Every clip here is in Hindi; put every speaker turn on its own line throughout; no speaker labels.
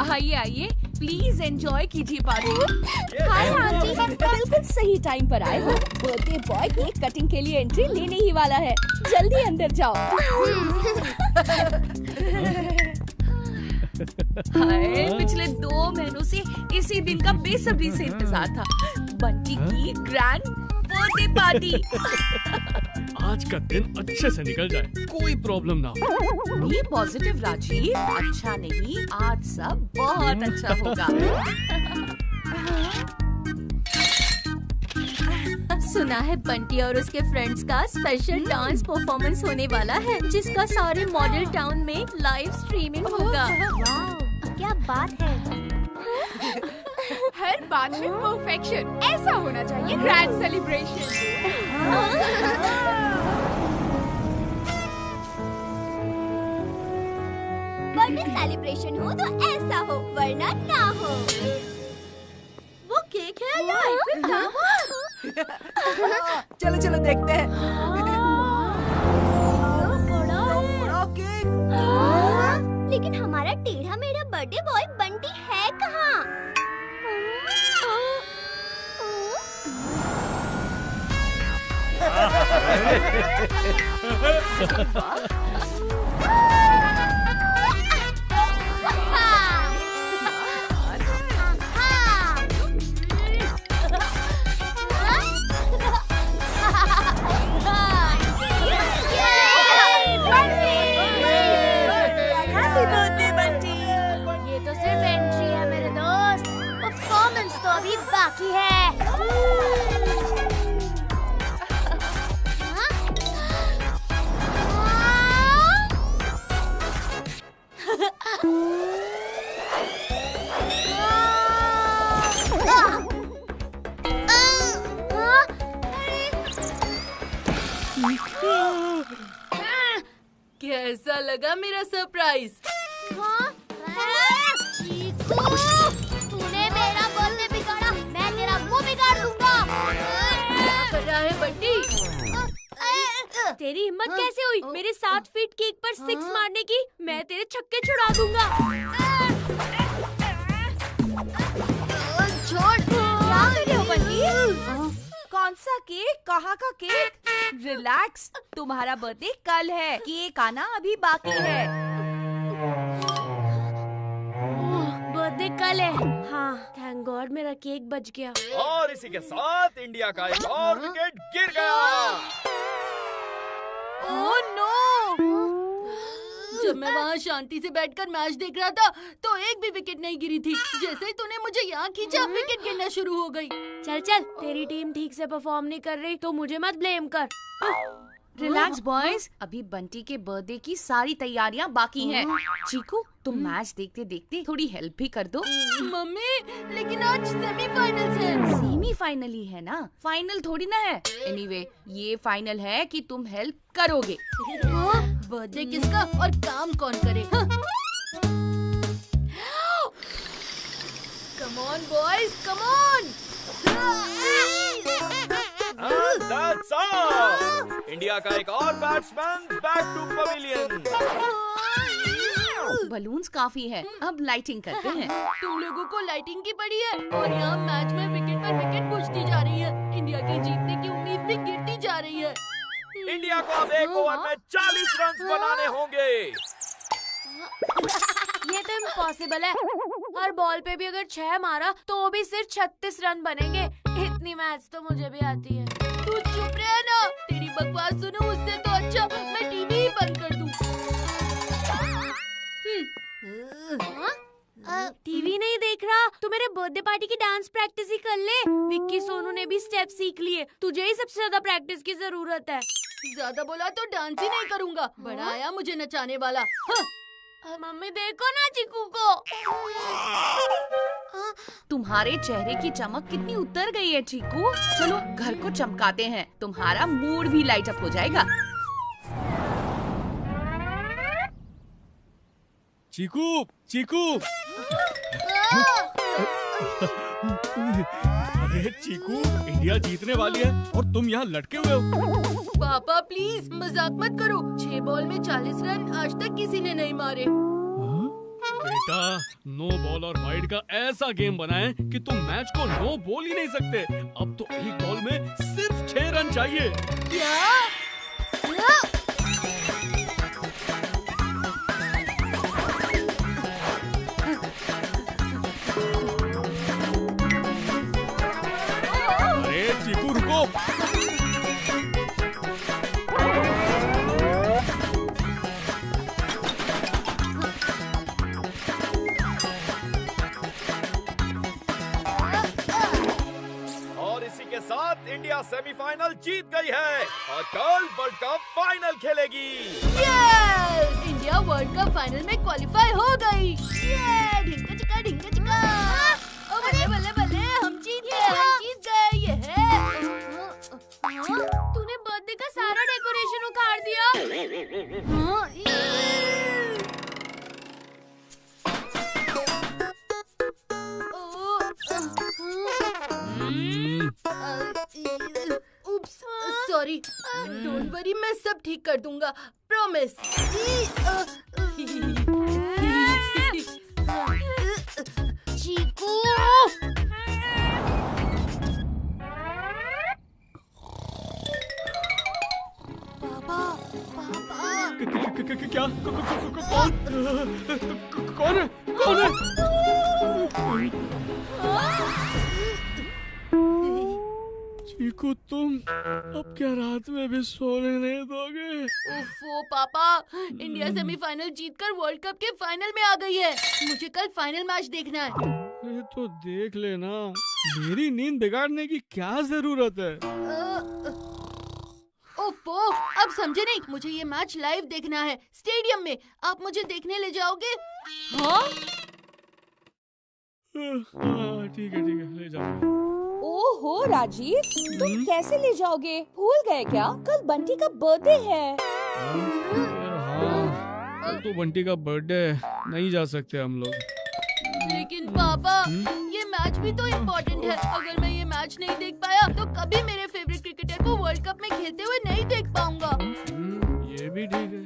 आइए आइए, प्लीज एंजॉय कीजिए पार्टी।
हाय आंटी, बिल्कुल सही टाइम पर आए हो। बर्थडे बॉय केक कटिंग के लिए एंट्री लेने ही वाला है। जल्दी अंदर जाओ।
हाय, पिछले 2 महीनों से इसी दिन का बेसब्री से इंतजार था। बंटी की ग्रैंड बर्थडे पार्टी।
आज का दिन अच्छे से निकल जाए, कोई प्रॉब्लम ना हो।
ये पॉजिटिव राजीव, अच्छा नहीं, आज सब बहुत अच्छा होगा।
सुना है बंटी और उसके फ्रेंड्स का स्पेशल डांस परफॉर्मेंस होने वाला है, जिसका सारे मॉडल टाउन में लाइव स्ट्रीमिंग होगा। वाह, क्या बात है।
हर बात में परफेक्शन, ऐसा होना चाहिए ग्रैंड सेलिब्रेशन।
बर्थडे सेलिब्रेशन हो तो ऐसा हो, वरना ना हो। वो केक है या आइसक्रीम था?
चलो चलो देखते हैं।
बड़ा
केक।
लेकिन हमारा टेढ़ा मेढ़ा बर्थडे बॉय बंटी है कहाँ? बाकी है।
कैसा लगा मेरा सरप्राइज?
तूने मेरा बर्थडे बिगाड़ा, मैं तेरा मुंह बिगाड़ दूंगा।
क्या कर रहा है बंटी?
तेरी हिम्मत कैसे हुई मेरे 7 फीट केक पर 6 मारने की? मैं तेरे छक्के छुड़ा दूंगा।
छोड़, क्या कर रहे हो बंटी? कौन सा केक? कहाँ का केक? रिलैक्स, तुम्हारा बर्थडे कल है, केक आना अभी बाकी है।
बर्थडे कल है। हाँ, थैंक गॉड मेरा केक बच गया।
और इसी के साथ इंडिया का एक और विकेट गिर गया।
Oh no! जब मैं वहाँ शांति से बैठकर मैच देख रहा था तो एक भी विकेट नहीं गिरी थी। जैसे ही तूने मुझे यहाँ खींचा, विकेट गिरना शुरू हो गई।
चल चल, तेरी टीम ठीक से परफॉर्म नहीं कर रही तो मुझे मत ब्लेम कर।
रिलैक्स बॉयज, अभी बंटी के बर्थडे की सारी तैयारियां बाकी हैं। चीकू, तुम मैच देखते देखते थोड़ी हेल्प भी कर दो। मम्मी, लेकिन आज सेमीफाइनल है। सेमीफाइनल ही है ना, फाइनल थोड़ी ना है। एनीवे, ये फाइनल है कि तुम हेल्प करोगे। बर्थडे किसका और काम कौन करे? Come on boys, come on.
That's all. India का एक और batsman back to pavilion.
Balloons काफी है, अब लाइटिंग करते हैं। तुम लोगों को लाइटिंग की पड़ी है और यहाँ मैच में विकेट पर विकेट बुझती जा रही है। इंडिया के जीतने की उम्मीद भी गिरती जा रही है।
इंडिया को अब एक ओवर में 40 रन बनाने होंगे।
ये तो इम्पॉसिबल है। हर बॉल पे भी अगर 6 मारा तो भी सिर्फ 36 रन बनेंगे। इतनी मैच तो मुझे भी आती है।
तू चुप रह ना, तेरी बकवास सुनो उससे तो अच्छा मैं टीवी ही बंद कर दूं।
टीवी नहीं देख रहा तो मेरे बर्थडे पार्टी की डांस प्रैक्टिस ही कर ले। विक्की सोनू ने भी स्टेप सीख लिए, तुझे ही सबसे ज्यादा प्रैक्टिस की जरूरत है।
ज्यादा बोला तो डांस ही नहीं करूँगा। बड़ा आया मुझे नचाने वाला।
मम्मी देखो ना चीकू को।
तुम्हारे चेहरे की चमक कितनी उतर गई है चीकू। चलो घर को चमकाते हैं, तुम्हारा मूड भी लाइट अप हो जाएगा।
चीकू, चीकू। अरे चीकू, इंडिया जीतने वाली है और तुम यहाँ लटके हुए हो।
पापा प्लीज मजाक मत करो। 6 बॉल में 40 रन आज तक किसी ने नहीं मारे।
बेटा, नो बॉल और वाइड का ऐसा गेम बनाएं कि तुम मैच को नो बॉल ही नहीं सकते। अब तो एक बॉल में सिर्फ 6 रन चाहिए।
क्या?
अरे चीकू रुको।
और इसी के साथ इंडिया सेमीफाइनल जीत गई है और कल वर्ल्ड कप फाइनल खेलेगी।
Yes! India world cup final में क्वालिफाई हो गई। ये ढिंका चिका ढिंका चिका। ओ बल्ले बल्ले बल्ले, हम जीत गए। ये है। तूने बर्थडे का सारा डेकोरेशन उखाड़ दिया। हाँ, उप्स, सॉरी। डोंट वरी, मैं सब ठीक कर दूंगा, प्रॉमिस। चीकू! पापा, पापा।
क्या? कौन है? कौन है? चीकू, तुम अब क्या रात में भी सोने नहीं दोगे?
उफ़ो पापा, इंडिया सेमीफाइनल जीतकर वर्ल्ड कप के फाइनल में आ गई है। मुझे कल फाइनल मैच देखना है।
ये तो देख लेना, मेरी नींद बिगाड़ने की क्या जरूरत है?
ओफो, अब समझे नहीं। मुझे ये मैच लाइव देखना है, स्टेडियम में। आप मुझे देखने ले जाओगे? हाँ?
ठीक है, ले जाओ।
ओहो राजीव, तुम कैसे ले जाओगे? भूल गए क्या? कल बंटी का बर्थडे है।
हाँ, कल तो बंटी का बर्थडे है, नहीं जा सकते हम लोग।
लेकिन पापा, ये मैच भी तो इम्पोर्टेंट है। अगर मैं ये मैच नहीं देख पाया तो कभी मेरे फेवरेट क्रिकेटर को वर्ल्ड कप में खेलते हुए नहीं देख पाऊंगा।
ये भी ठीक है।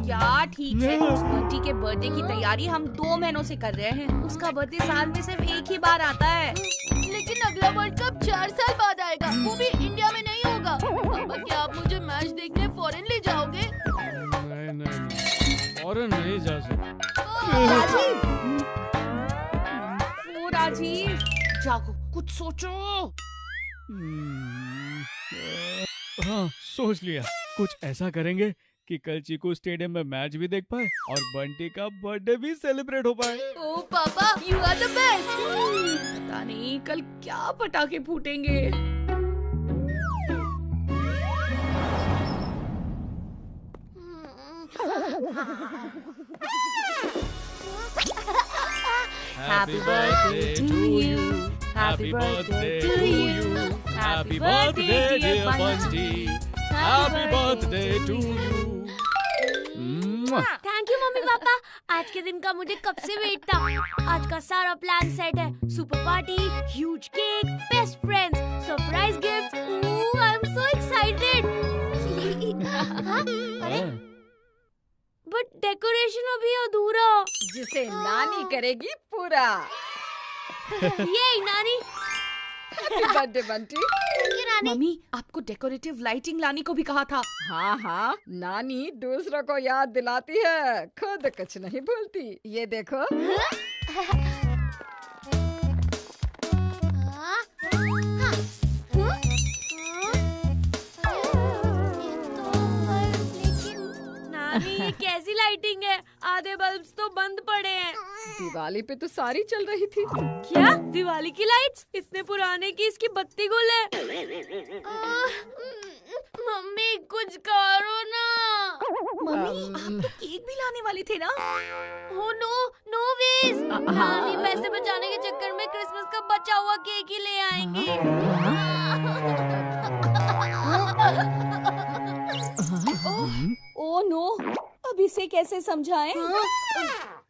यार ठीक है, बंटी के बर्थडे की तैयारी हम 2 महीनों से कर रहे हैं। उसका बर्थडे साल में सिर्फ एक ही बार आता है।
लेकिन अगला वर्ल्ड कप 4 साल बाद आएगा, वो भी इंडिया में नहीं होगा। पापा, क्या आप मुझे मैच देखने फॉरेन ले जाओगे?
नहीं, फॉरेन नहीं जा सकते।
राजीव, ओ राजीव, जागो, कुछ सोचो।
हाँ, सोच लिया। कुछ ऐसा करेंगे कि कल चीकू स्टेडियम में मैच भी देख पाए और बंटी का बर्थडे भी सेलिब्रेट हो पाए।
ओह पापा, यू आर द बेस्ट।
पता नहीं कल क्या पटाखे फूटेंगे।
Happy birthday to you. Happy birthday to you. Happy birthday dear Bunty. Happy birthday to you.
Thank you mummy papa, आज के दिन का मुझे कब से वेट था। आज का सारा प्लान सेट है। Super party, huge cake, best friends, surprise gifts. I am so excited. But decoration अभी अधूरा।
जिसे नानी करेगी पूरा।
ये नानी।
Happy birthday Bunty.
मम्मी, आपको डेकोरेटिव लाइटिंग लाने को भी कहा था।
हाँ हाँ, नानी दूसरों को याद दिलाती है, खुद कुछ नहीं भूलती। ये देखो।
नानी, ये कैसी लाइटिंग है? आधे बल्ब्स तो बंद पड़े हैं।
दिवाली पे तो सारी चल रही थी।
क्या दिवाली की लाइट्स? इतने पुराने की इसकी बत्ती गुल है। मम्मी कुछ करो ना।
मम्मी, आप तो केक भी लाने वाले थे ना?
हो नो वेज। नानी पैसे बचाने के चक्कर में क्रिसमस का बचा हुआ केक ही ले आएंगी।
ओ नो, अब इसे कैसे समझाएं?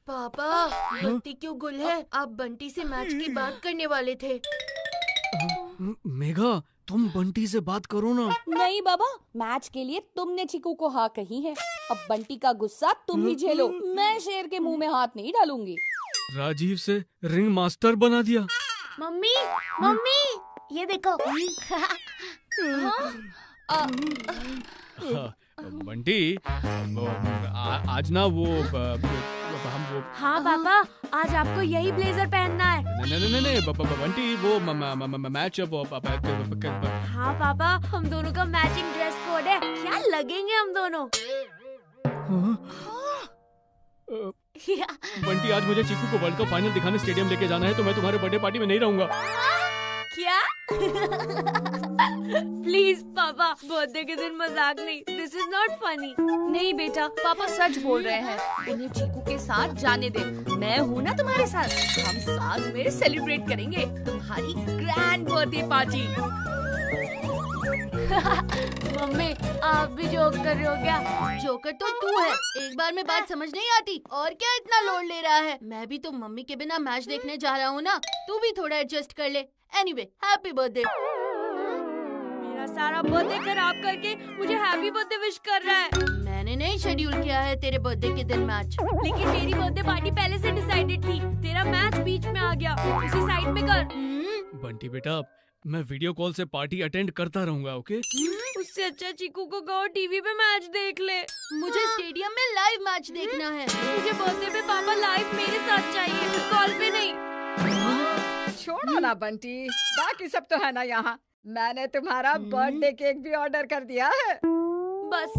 पापा, बत्ती क्यों गुल है? आप बंटी से मैच की बात करने वाले थे।
मेघा, तुम बंटी से बात करो ना।
नहीं बाबा, मैच के लिए तुमने चीकू को हाँ कही है। अब बंटी का गुस्सा तुम ही झेलो, मैं शेर के मुंह में हाथ नहीं डालूंगी।
राजीव से रिंग मास्टर बना दिया।
मम्मी मम्मी ये देखो।
हाँ, बंटी आज ना वो हम वो
हाँ पापा, आज आपको यही ब्लेजर पहनना है।
नहीं बंटी वो मैच
हाँ पापा, हम दोनों का मैचिंग ड्रेस कोड है, क्या लगेंगे हम दोनों।
बंटी आज मुझे चीकू को वर्ल्ड कप फाइनल दिखाने स्टेडियम लेके जाना है, तो मैं तुम्हारे बर्थडे पार्टी में नहीं रहूंगा।
क्या? प्लीज पापा, बर्थडे के दिन मजाक नहीं, दिस इज नॉट फनी।
नहीं बेटा, पापा सच बोल रहे हैं, उन्हें चीकू के साथ जाने दे। मैं हूँ ना तुम्हारे साथ, हम साथ में सेलिब्रेट करेंगे तुम्हारी ग्रैंड बर्थडे पार्टी।
मम्मी आप भी जोक कर रहे हो क्या?
जोकर तो तू है, एक बार में बात समझ नहीं आती और क्या इतना लोड ले रहा है। मैं भी तो मम्मी के बिना मैच देखने जा रहा हूँ ना, तू भी थोड़ा एडजस्ट कर ले। Anyway, happy birthday.
मेरा सारा बर्थडे खराब करके मुझे हैप्पी बर्थडे विश कर रहा है।
मैंने नहीं शेड्यूल किया है तेरे बर्थडे के दिन मैच।
लेकिन मेरी बर्थडे पार्टी पहले से डिसाइडेड थी, तेरा मैच बीच में आ गया, उसे साइड में कर।
बंटी बेटा, मैं वीडियो कॉल से पार्टी अटेंड करता रहूंगा, ओके?
उससे अच्छा चीकू को कहो टीवी पे मैच देख ले।
मुझे स्टेडियम में लाइव मैच देखना है।
मुझे बर्थडे पे पापा लाइव मेरे साथ चाहिए, कॉल पे नहीं।
छोड़ो ना बंटी, बाकी सब तो है ना यहाँ। मैंने तुम्हारा बर्थडे केक भी ऑर्डर कर दिया है।
बस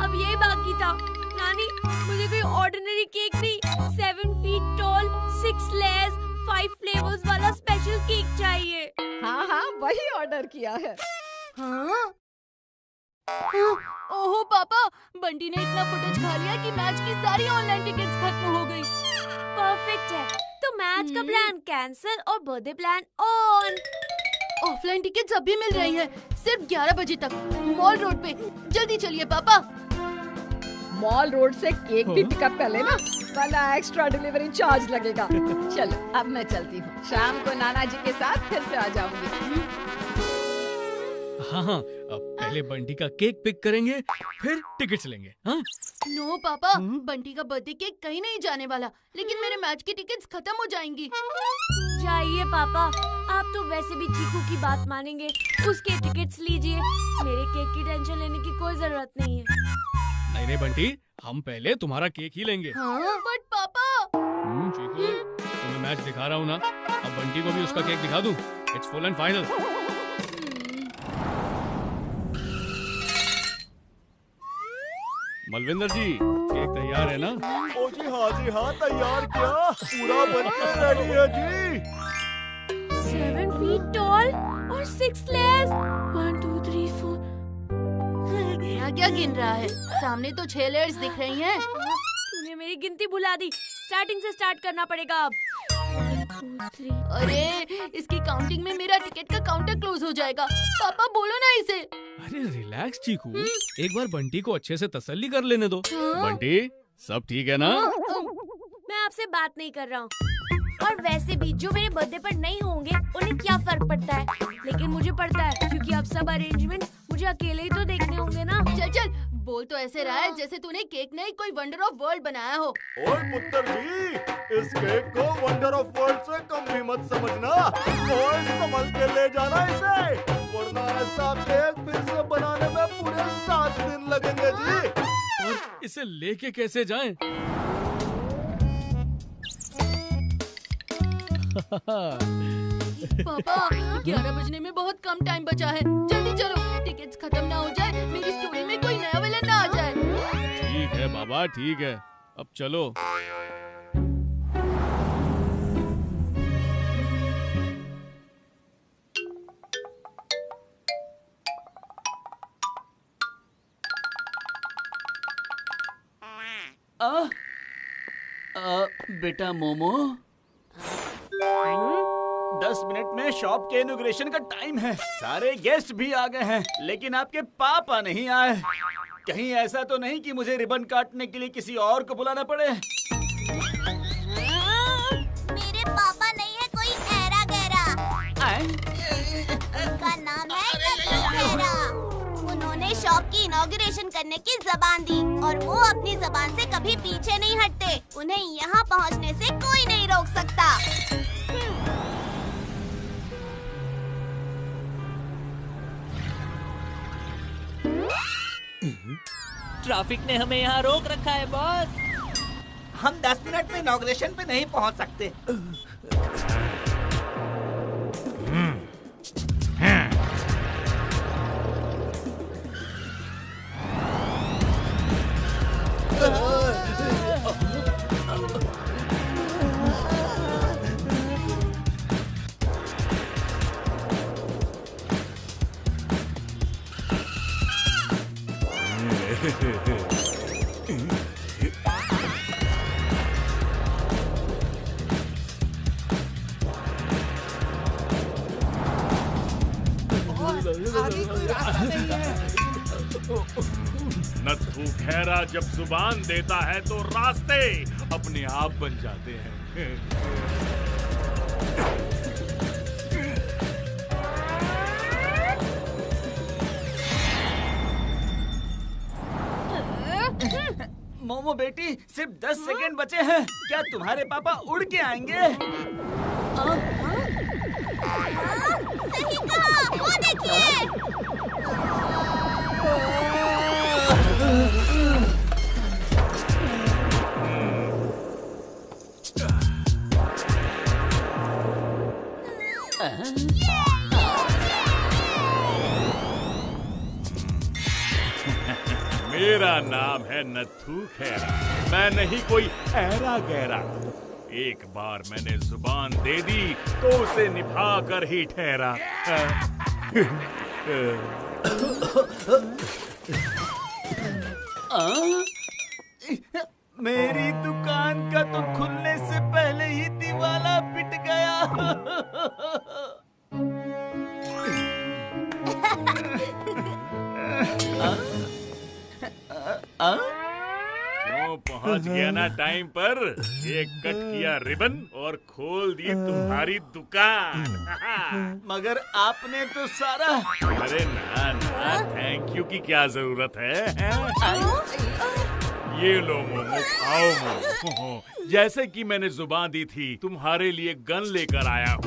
अब यही बाकी था। नानी, मुझे कोई ऑर्डिनरी केक नहीं, 7 फीट टॉल, 6 लेयर्स, 5 फ्लेवर्स वाला स्पेशल केक चाहिए।
हाँ, वही ऑर्डर किया है।
हाँ? ओहो पापा, बंटी ने इतना फुटेज खा लिया कि मैच की सारी ऑनलाइन टिकट्स खत्म हो गई।
परफेक्ट है, तो मैच का प्लान कैंसिल और birthday plan on.
Offline tickets अभी मिल रही हैं, सिर्फ 11 बजे तक, मॉल रोड पे। जल्दी चलिए पापा।
मॉल रोड से केक भी पिकअप कर लेना, वरना एक्स्ट्रा डिलीवरी चार्ज लगेगा। चलो अब मैं चलती हूँ, शाम को नाना जी के साथ फिर से आ जाऊंगी।
हाँ, अब पहले बंटी का केक पिक करेंगे, फिर टिकट्स लेंगे। हाँ?
नो पापा, बंटी का बर्थडे केक कहीं नहीं जाने वाला, लेकिन मेरे मैच की टिकट्स खत्म हो जाएंगी।
जाइए पापा, आप तो वैसे भी चीकू की बात मानेंगे, उसके टिकट्स लीजिए, मेरे केक की टेंशन लेने की कोई जरूरत नहीं है।
नहीं बंटी, हम पहले तुम्हारा केक ही लेंगे।
हाँ? बट पापा।
चीकू, तुम्हें मैच दिखा रहा हूँ ना, अब बंटी को भी उसका केक दिखा दूँ। It's full and final. Malvinder ji, cake तैयार है ना?
ओ जी हाँ तैयार, क्या पूरा बनकर रेडी है जी।
7 फीट टॉल और 6 लेयर्स, 1 2 3 4।
क्या गिन रहा है? सामने तो 6 लेयर्स दिख रही हैं।
तूने मेरी गिनती भुला दी, स्टार्टिंग से स्टार्ट करना पड़ेगा अब। 1 2 3।
अरे, इसकी काउंटिंग में मेरा टिकट का काउंटर क्लोज हो जाएगा। पापा बोलो ना इसे।
अरे रिलैक्स चीकू, एक बार बंटी को अच्छे से तसल्ली कर लेने दो। बंटी, सब ठीक है ना?
मैं आपसे बात नहीं कर रहा हूँ, और वैसे भी जो मेरे बर्थडे पर नहीं होंगे उन्हें क्या फर्क पड़ता है, लेकिन मुझे पड़ता है, क्योंकि अब सब अरेंजमेंट्स मुझे अकेले ही तो देखने होंगे ना।
चल बोल तो ऐसे रहा है जैसे तूने केक नहीं कोई वंडर ऑफ वर्ल्ड बनाया हो।
और पुत्र जी, इस केक को वंडर ऑफ वर्ल्ड से कम भी मत समझना, और संभल के ले जाना इसे, वरना ऐसा केक फिर से बनाने में पूरे 7 दिन लगेंगे जी।
और इसे लेके कैसे जाएं?
पापा, 11 बजने में बहुत कम टाइम बचा है, जल्दी चलो, टिकट्स खत्म ना हो जाए, मेरी स्टोरी में कोई नया विलेन ना आ जाए।
ठीक है बाबा, ठीक है, अब चलो।
बेटा मोमो, 10 मिनट में शॉप के इनॉग्रेशन का टाइम है। सारे गेस्ट भी आ गए हैं, लेकिन आपके पापा नहीं आए। कहीं ऐसा तो नहीं कि मुझे रिबन काटने के लिए किसी और को बुलाना पड़े?
मेरे पापा नहीं है कोई ऐरा गहरा। उनका नाम है गहरा। उन्होंने शॉप की इनॉग्रेशन करने की ज़बान दी और वो अपनी ज़बान से कभी पीछे नहीं हटते। उन्हें यहाँ पहुँचने से कोई नहीं रोक सकता।
ट्रैफिक ने हमें यहाँ रोक रखा है बॉस।
हम 10 मिनट में इनॉग्रेशन पे नहीं पहुंच सकते।
नत्थू खैरा जब जुबान देता है तो रास्ते अपने आप बन जाते हैं।
मोमो बेटी, सिर्फ 10 सेकेंड बचे हैं। क्या तुम्हारे पापा उड़ के आएंगे?
सही कहा, वो देखिए।
मेरा नाम है नत्थू खैरा। मैं नहीं कोई ऐरा गैरा। एक बार मैंने जुबान दे दी तो उसे निभा कर ही ठहरा।
मेरी दुकान का तो खुलने से पहले ही दिवाला पिट गया।
क्यों पहुंच गया ना टाइम पर। एक कट किया रिबन और खोल दी तुम्हारी दुकान।
मगर आपने तो सारा।
अरे ना ना, थैंक यू की क्या जरूरत है? ये लो मोमो, खाओ मोमो। जैसे कि मैंने जुबान दी थी, तुम्हारे लिए गन लेकर आया हूँ।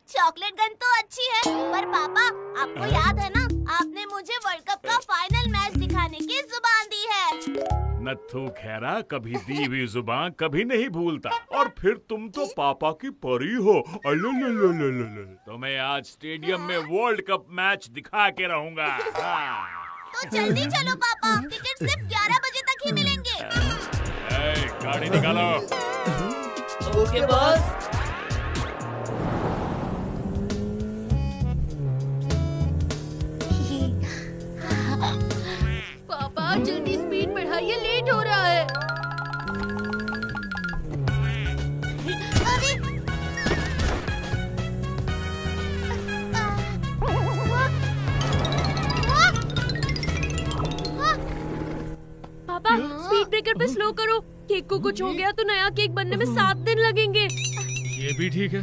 चॉकलेट गन तो अच्छी है, पर पापा आपको याद है ना, आपने मुझे वर्ल्ड कप का फाइनल मैच दिखाने की जुबान दी है।
नत्थू खैरा कभी दी हुई जुबान कभी नहीं भूलता। और फिर तुम तो पापा की परी हो। तो मैं आज स्टेडियम में वर्ल्ड कप मैच दिखा के रहूंगा।
तो जल्दी चलो पापा, टिकट सिर्फ 11 बजे तक ही मिलेंगे।
गाड़ी निकालो।
Okay boss.
पापा जल्दी स्पीड बढ़ाइए, लेट हो रहा है।
पापा स्पीड ब्रेकर पे स्लो करो। केक को कुछ हो गया तो नया केक बनने में 7 दिन लगेंगे।
ये भी ठीक है।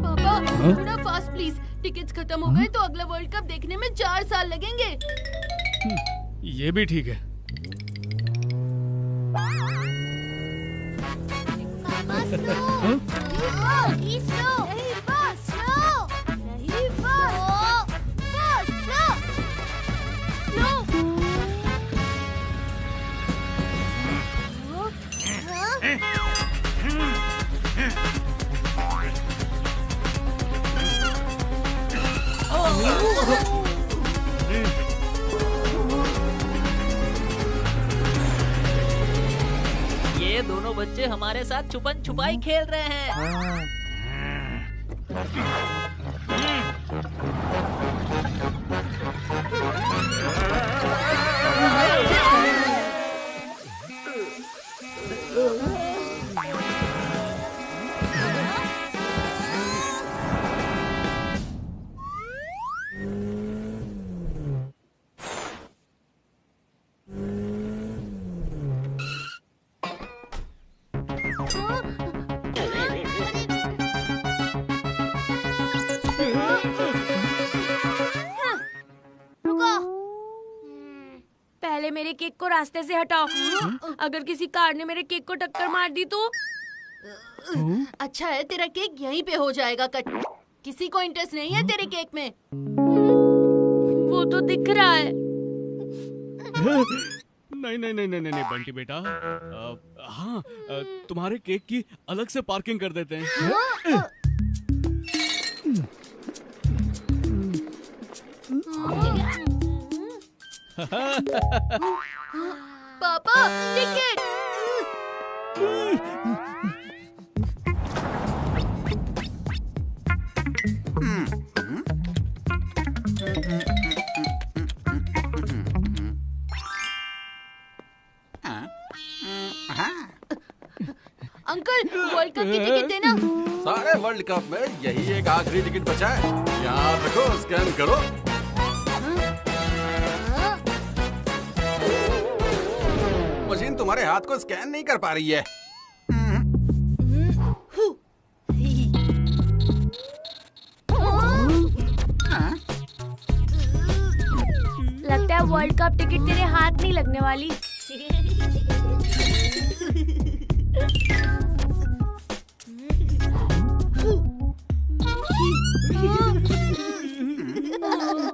पापा थोड़ा फास्ट प्लीज। टिकट्स खत्म हो गए तो अगला वर्ल्ड कप देखने में 4 साल लगेंगे।
ये भी ठीक है।
ये दोनों बच्चे हमारे साथ छुपन छुपाई खेल रहे हैं।
रुको, पहले मेरे केक को रास्ते से हटाओ। अगर किसी कार ने मेरे केक को टक्कर मार दी तो?
अच्छा है तेरा केक यहीं पे हो जाएगा कट। किसी को इंटरेस्ट नहीं है तेरे केक में?
वो तो दिख रहा है।
नहीं बंटी बेटा, हाँ, तुम्हारे केक की अलग से पार्किंग कर देते हैं।
पापा टिकट। अंकल वर्ल्ड कप की टिकट देना।
सारे वर्ल्ड कप में यही एक आखिरी टिकट बचा है। यहाँ रखो, स्कैन करो। मशीन तुम्हारे हाथ को स्कैन नहीं कर पा रही है।
लगता है वर्ल्ड कप टिकट तेरे हाथ नहीं लगने वाली।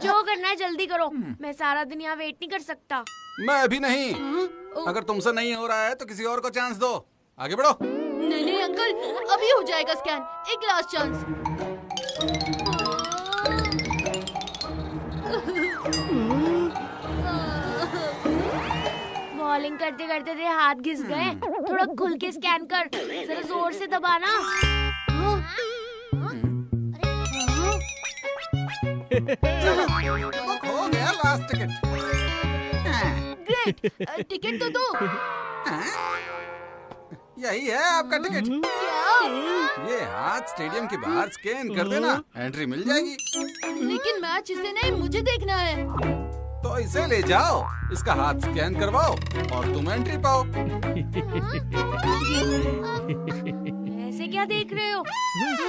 जो करना है जल्दी करो, मैं सारा दिन यहाँ वेट नहीं कर सकता।
मैं भी नहीं। अगर तुमसे नहीं हो रहा है तो किसी और को चांस दो। आगे बढ़ो।
नहीं अंकल, अभी हो जाएगा स्कैन। एक लास्ट चांस।
बॉलिंग करते करते तेरे हाथ घिस गए। थोड़ा खुल के स्कैन कर, जरा जोर से दबाना।
हो गया लास्ट टिकट।
ग्रेट, टिकट तो दो।
यही है आपका टिकट। ये हाथ स्टेडियम के बाहर स्कैन कर देना, एंट्री मिल जाएगी।
लेकिन मैच इसे नहीं, मुझे देखना है।
तो इसे ले जाओ, इसका हाथ स्कैन करवाओ और तुम एंट्री पाओ।
ऐसे क्या देख रहे हो?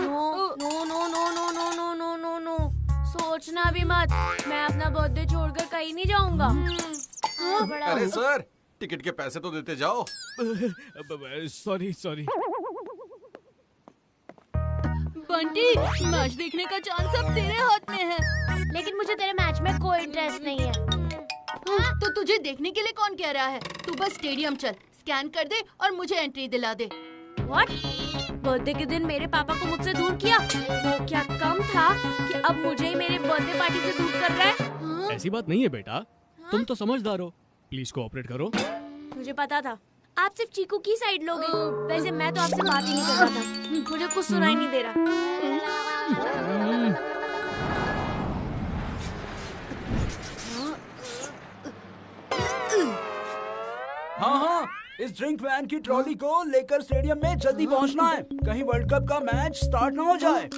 No no no no no no no no no no, सोचना भी मत। मैं अपना बर्थडे छोड़कर कहीं नहीं जाऊंगा।
अरे सर, टिकट के पैसे तो देते जाओ।
सॉरी।
बंटी, मैच देखने का चांस अब तेरे हाथ में है।
लेकिन मुझे तेरे मैच में कोई इंटरेस्ट नहीं है।
तो तुझे देखने के लिए कौन कह रहा है? तू बस स्टेडियम चल, स्कैन कर दे और मुझे एंट्री दिला दे।
What? बर्थडे के दिन मेरे पापा को मुझसे दूर किया। वो क्या कम था कि अब मुझे ही मेरे बर्थडे पार्टी से दूर कर रहा है?
ऐसी बात नहीं है बेटा, तुम तो समझदार हो। प्लीज कोऑपरेट करो।
मुझे पता था आप सिर्फ चीकू की साइड लोगे। वैसे मैं तो आपसे बात ही नहीं कर रहा था। मुझे कुछ सुनाई नहीं दे रहा।
हाँ, इस ड्रिंक वैन की ट्रॉली को लेकर स्टेडियम में जल्दी पहुंचना है, कहीं वर्ल्ड कप का मैच स्टार्ट ना हो जाए।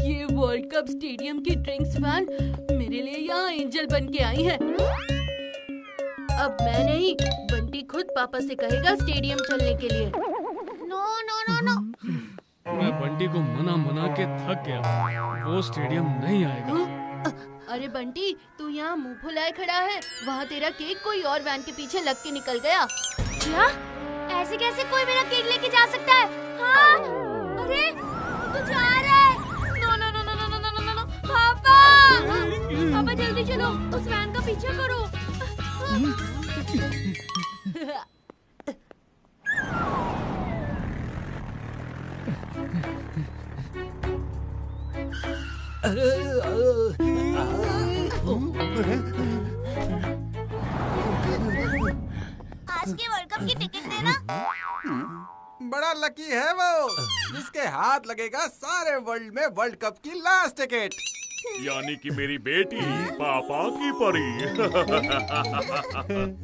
ये वर्ल्ड कप स्टेडियम की ड्रिंक्स वैन मेरे लिए यहाँ एंजल बन के आई है। अब मैं नहीं, बंटी खुद पापा से कहेगा स्टेडियम चलने के लिए।
No no no no.
मैं बंटी को मना के थक गया। वो स्टेडियम नहीं आएगा।
अरे बंटी, तू यहाँ मुंह फुलाए खड़ा है। वहाँ तेरा केक कोई और वैन के पीछे लग के निकल गया।
क्या? ऐसे कैसे कोई मेरा केक लेके जा सकता है? हाँ? अरे तू जा रहा है? No no no no no no no no, पापा! पापा जल्दी चलो, उस वैन का पीछा करो।
आज के वर्ल्ड कप की टिकट देना।
बड़ा लकी है वो, जिसके हाथ लगेगा सारे वर्ल्ड में वर्ल्ड कप की लास्ट टिकट।
यानी कि मेरी बेटी पापा की परी।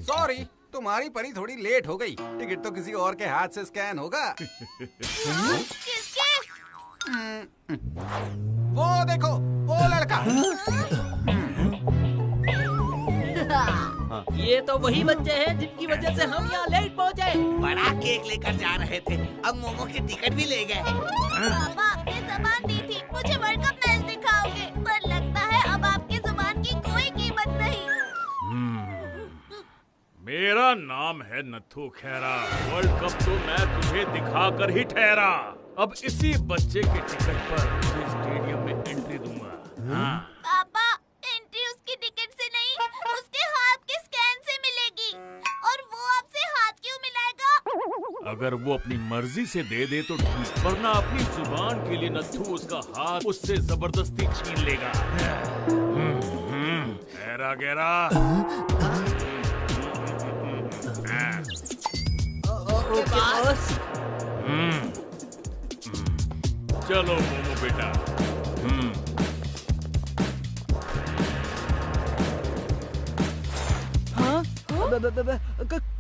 सॉरी, तुम्हारी परी थोड़ी लेट हो गई। टिकट तो किसी और के हाथ से स्कैन होगा।
किसके?
वो देखो, वो लड़का।
ये तो वही बच्चे हैं जिनकी वजह से हम यहाँ लेट पहुँचे।
बड़ा केक लेकर जा रहे थे, अब मोमो की टिकट भी ले गए।
पापा ने ज़बान दी थी मुझे वर्ल्ड कप मैच
मेरा नाम है नथु खेरा। वर्ल्ड कप तो मैं तुझे दिखाकर ही ठहरा। अब इसी बच्चे के टिकट पर तुझे स्टेडियम में एंट्री दूंगा। हाँ।
पापा, एंट्री उसकी टिकट से नहीं, उसके हाथ के स्कैन से मिलेगी। और वो आपसे हाथ क्यों मिलाएगा?
अगर वो अपनी मर्जी से दे दे तो ठीक, वरना अपनी जुबान के लिए नथु उसका हाथ उससे जबरदस्ती छीन लेगा। गहरा गहरा। चलो मोमो बेटा।
हाँ?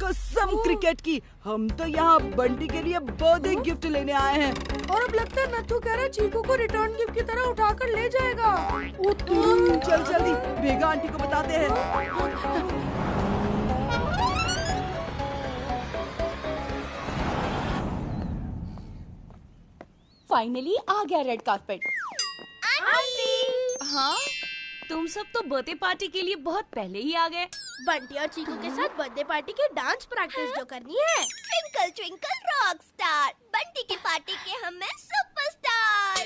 कसम क्रिकेट की, हम तो यहाँ बंटी के लिए बर्थडे गिफ्ट लेने आए हैं।
और अब लगता है नथु कह रहा चीकू को रिटर्न गिफ्ट की तरह उठाकर ले जाएगा।
चल जल्दी भेगा आंटी को बताते हैं।
फाइनली आ गया रेड कारपेट। हाँ, तुम सब तो बर्थडे पार्टी के लिए बहुत पहले ही आ गए।
बंटी और चीकू के साथ बर्थडे पार्टी की डांस प्रैक्टिस जो करनी है।
Twinkle twinkle rock star, Bunty की पार्टी के हम हैं सुपरस्टार।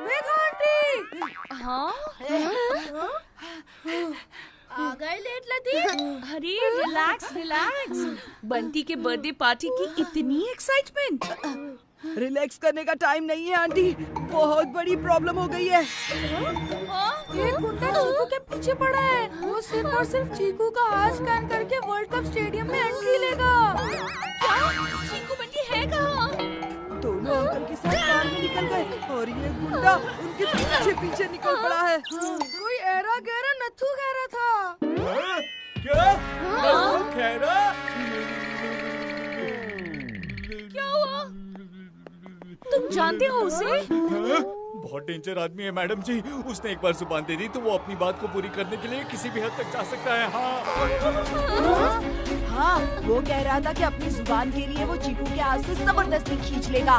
मेघा आंटी।
हाँ?
आ गए लेट लतीफ।
अरे रिलैक्स रिलैक्स। बंटी के बर्थडे पार्टी की इतनी एक्साइटमेंट।
रिलैक्स करने का टाइम नहीं है आंटी, बहुत बड़ी प्रॉब्लम हो गई है।
ये गुंडा चीकू के पीछे पड़ा है। वो सिर्फ और सिर्फ चीकू का हाथ स्कैन करके वर्ल्ड कप स्टेडियम में एंट्री लेगा।
क्या? चीकू बंटी है कहाँ?
दोनों अंकल के साथ कार में निकल गए और ये गुंडा उनके पीछे पीछे निकल पड़ा है।
कोई ऐरा गहरा नथु कह रहा था।
क्या? खेरा?
क्या हुआ? तुम जानते हो उसे?
बहुत डेंजर आदमी है मैडम जी। उसने एक बार जुबान दे दी तो वो अपनी बात को पूरी करने के लिए किसी भी हद तक जा सकता है।
हाँ, वो कह रहा था कि अपनी जुबान के लिए वो चीकू के हाथ से जबरदस्ती खींच लेगा।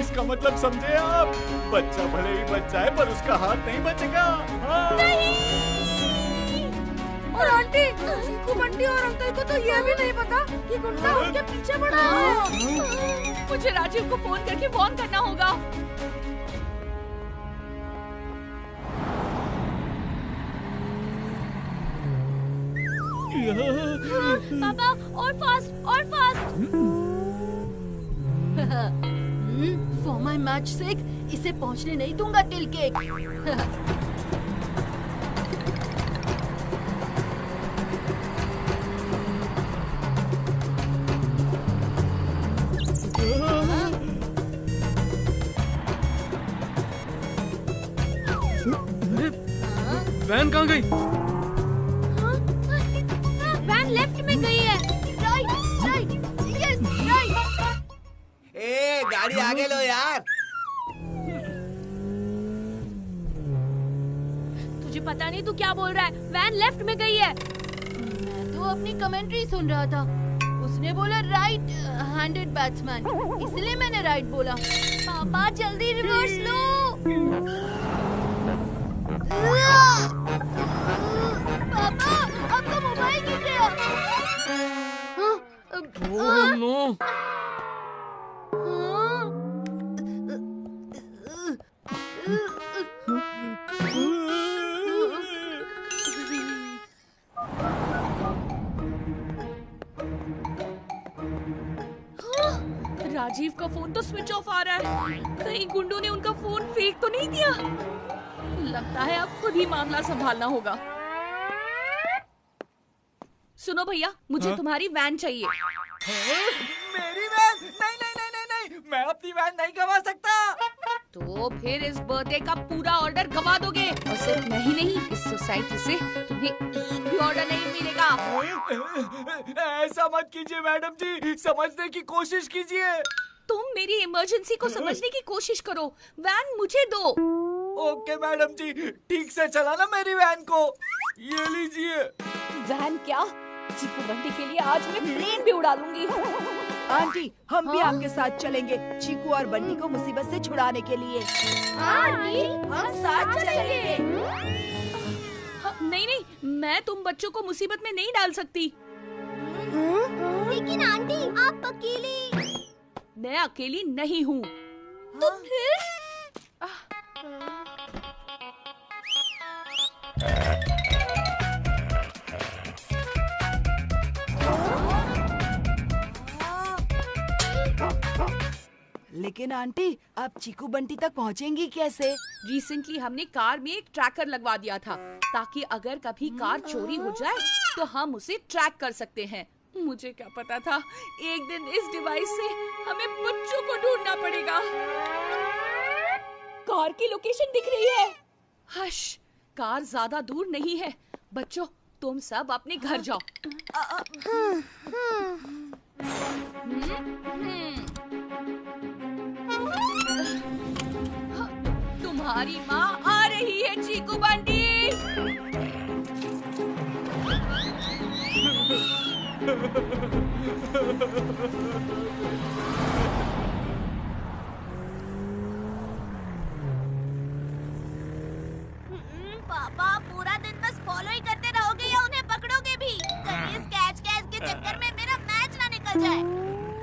इसका मतलब समझे आप? बच्चा भले ही बच्चा है पर उसका हाथ नहीं बचेगा। हाँ।
और आंटी, चीकू बंटी और अंकल को तो ये भी नहीं पता कि गुंडा उनके पीछे पड़ा है।
मुझे राजीव को फोन करके वार्न करना होगा।
पापा और फास्ट और फास्ट।
फॉर माय मैच सेक इसे पहुंचने नहीं दूंगा टिल केक।
वैन कहाँ गई?
वैन लेफ्ट में गई है। Right right yes right.
ए गाड़ी आगे लो यार।
तुझे पता नहीं तू क्या बोल रहा है। वैन लेफ्ट में गई है।
मैं तो अपनी कमेंट्री सुन रहा था। उसने बोला राइट हैंडेड बैट्समैन, इसलिए मैंने राइट बोला।
पापा जल्दी रिवर्स लो। पापा आपका मोबाइल गिर गया।
Oh no.
राजीव का फोन तो स्विच ऑफ आ रहा है। कहीं गुंडों ने उनका फोन फेंक तो नहीं दिया? लगता है अब खुद ही मामला संभालना होगा। सुनो भैया, मुझे तुम्हारी वैन चाहिए।
मेरी वैन? नहीं नहीं नहीं नहीं नहीं, मैं अपनी वैन नहीं गवा सकता।
तो फिर इस बर्थडे का पूरा ऑर्डर गवा दोगे। और सिर्फ नहीं नहीं, इस सोसाइटी से तुम्हें एक भी ऑर्डर नहीं मिलेगा।
ऐसा मत कीजिए मैडम जी, समझने की कोशिश कीजिए।
तुम मेरी इमरजेंसी को समझने की कोशिश करो। वैन मुझे दो।
ओके मैडम जी, ठीक से चलाना मेरी वैन को। ये लीजिए।
वैन क्या? चीकू बंटी के लिए आज मैं प्लेन भी उड़ा दूंगी।
आंटी, हम भी आपके साथ चलेंगे चीकू और बंटी को मुसीबत से छुड़ाने के लिए।
आंटी, हम साथ चलेंगे।
नहीं नहीं, मैं तुम बच्चों को मुसीबत में नहीं डाल सकती।
लेकिन आंटी आप अकेली।
मैं अकेली नहीं हूँ।
तो फिर?
लेकिन आंटी, आप चीकू बंटी तक पहुँचेंगी कैसे?
रिसेंटली हमने कार में एक ट्रैकर लगवा दिया था, ताकि अगर कभी कार चोरी हो जाए तो हम उसे ट्रैक कर सकते हैं। मुझे क्या पता था एक दिन इस डिवाइस से हमें बच्चों को ढूंढना पड़ेगा। कार की लोकेशन दिख रही है। हश, कार ज्यादा दूर नहीं है। बच्चों, तुम सब अपने घर जाओ। तुम्हारी माँ आ रही है चीकू बंटी।
पापा पूरा दिन बस फॉलो ही करते रहोगे या उन्हें पकड़ोगे भी? कहीं इस कैच के चक्कर में मेरा मैच ना निकल जाए।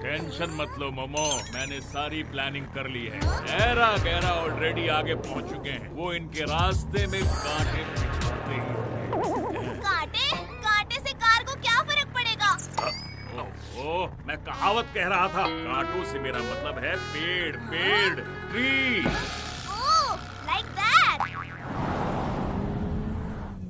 टेंशन मत लो मोमो, मैंने सारी प्लानिंग कर ली है। एरा गहरा ऑलरेडी आगे पहुंच चुके हैं। वो इनके रास्ते में कांटे बिछाते हैं।
कांटे से कार को क्या फर्क पड़ेगा?
ओह, मैं कहावत कह रहा था। कांटों से मेरा मतलब है पेड़, ट्री।
Oh, like that.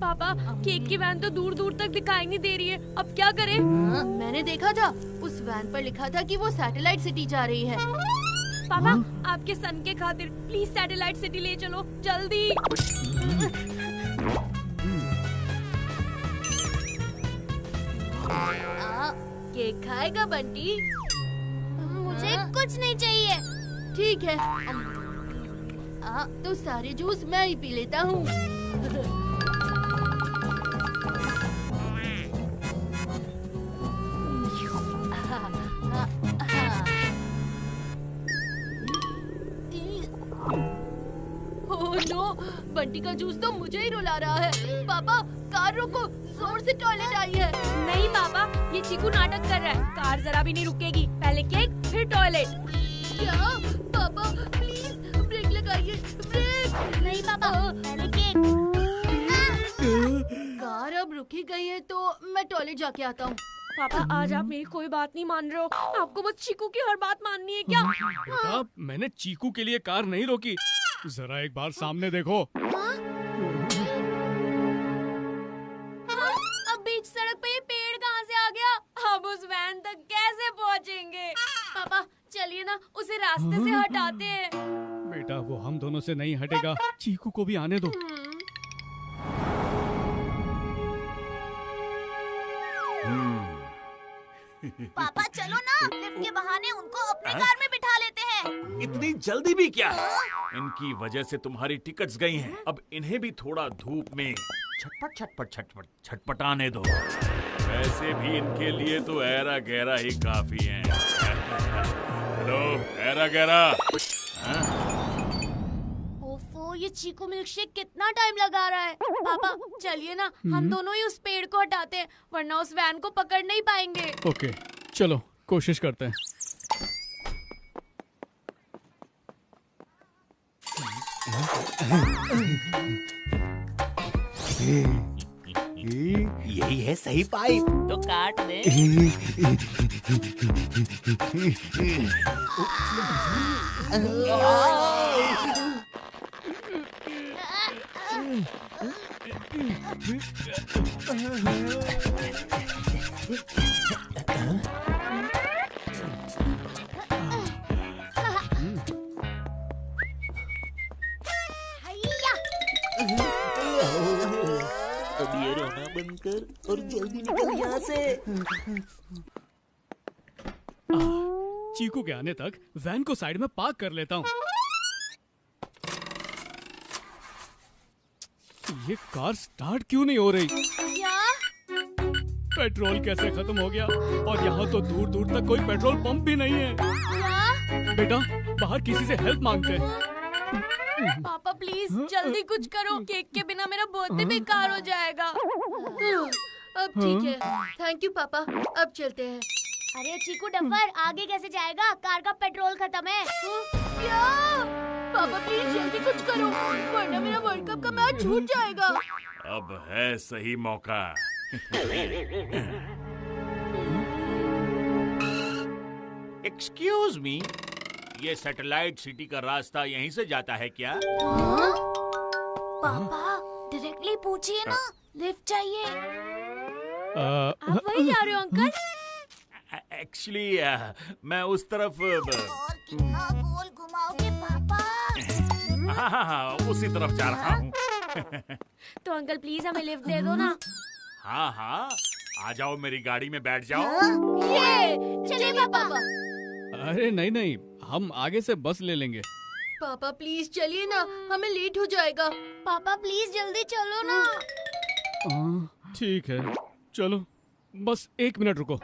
पापा, केक की वैन तो दूर दूर तक दिखाई नहीं दे रही है। अब क्या करें?
मैंने देखा था, उस वैन पर लिखा था कि वो सैटेलाइट सिटी जा रही है।
पापा, आपके सन के खातिर प्लीज सैटेलाइट सिटी ले चलो, जल्दी।
केक खाएगा बंटी?
मुझे कुछ नहीं चाहिए।
ठीक है, तो सारे जूस मैं ही पी लेता हूँ। ओह नो, बंटी का जूस तो मुझे ही रुला रहा है। पापा, कार रोको, जोर से टॉयलेट आई है।
नहीं पापा, ये चीकू नाटक कर रहा है। कार जरा भी नहीं रुकेगी। पहले केक, फिर टॉयलेट।
क्या? पापा प्लीज ब्रेक लगाइए, ब्रेक।
नहीं पापा, पहले केक।
कार अब रुकी गई है तो मैं टॉयलेट जाके आता हूँ।
पापा, आज आप मेरी कोई बात नहीं मान रहे हो। आपको बस चीकू की हर बात माननी है क्या?
बेटा, मैंने चीकू के लिए कार नहीं रोकी। जरा एक बार सामने देखो।
अब बीच सड़क पे ये पेड़ कहाँ से आ गया? अब उस वैन तक कैसे पहुँचेंगे? पापा चलिए ना, उसे रास्ते से हटाते हैं।
बेटा, वो हम दोनों से नहीं हटेगा। चीकू को भी आने दो।
पापा चलो ना, लिफ्ट के बहाने उनको अपनी कार में बिठा लेते हैं।
इतनी जल्दी भी क्या? इनकी वजह से तुम्हारी टिकट्स गई हैं। अब इन्हें भी थोड़ा धूप में छटपटाने दो। वैसे भी इनके लिए तो एरा गहरा ही काफी है। हेलो एरा गहरा।
ओफो, ये चीकू मिल्कशेक कितना टाइम लगा रहा है। पापा चलिए ना, हम दोनों ही उस पेड़ को हटाते हैं, वरना उस वैन को पकड़ नहीं पाएंगे।
ओके, चलो कोशिश करते हैं।
यही है सही पाइप।
तो काट दे।
अब ये रोना बंद कर और जल्दी निकल यहाँ से।
चीकू के आने तक वैन को साइड में पार्क कर लेता हूँ। ये कार स्टार्ट क्यों नहीं हो रही?
क्या?
पेट्रोल कैसे खत्म हो गया? और यहाँ तो दूर दूर तक कोई पेट्रोल पंप भी नहीं है।
क्या?
बेटा, बाहर किसी से हेल्प मांगते हैं।
पापा
प्लीज जल्दी कुछ करो, केक के बिना मेरा बर्थडे बेकार हो जाएगा। अब ठीक है, थैंक यू पापा, अब चलते हैं।
अरे चीकू डफर, आगे कैसे जाएगा? कार का पेट्रोल खत्म है।
क्या? पापा प्लीज जल्दी कुछ करो, वरना मेरा वर्ल्ड कप का मैच छूट जाएगा।
अब है सही मौका। एक्सक्यूज मी, ये सैटेलाइट सिटी का रास्ता यहीं से जाता है क्या?
पापा डायरेक्टली पूछिए ना, लिफ्ट चाहिए।
आप वही जा रहे हो अंकल?
एक्चुअली मैं उस तरफ।
और कितना गोल घुमाओगे पापा?
हाँ, उसी तरफ जा रहा हूँ।
तो अंकल प्लीज हमें लिफ्ट दे दो ना।
हाँ हाँ, आ जाओ, मेरी गाड़ी में बैठ जाओ।
ये चलिए पापा।
अरे नहीं नहीं, हम आगे से बस ले लेंगे।
पापा प्लीज चलिए ना, हमें लेट हो जाएगा।
पापा प्लीज जल्दी चलो ना।
ठीक है, चलो, बस 1 मिनट रुको।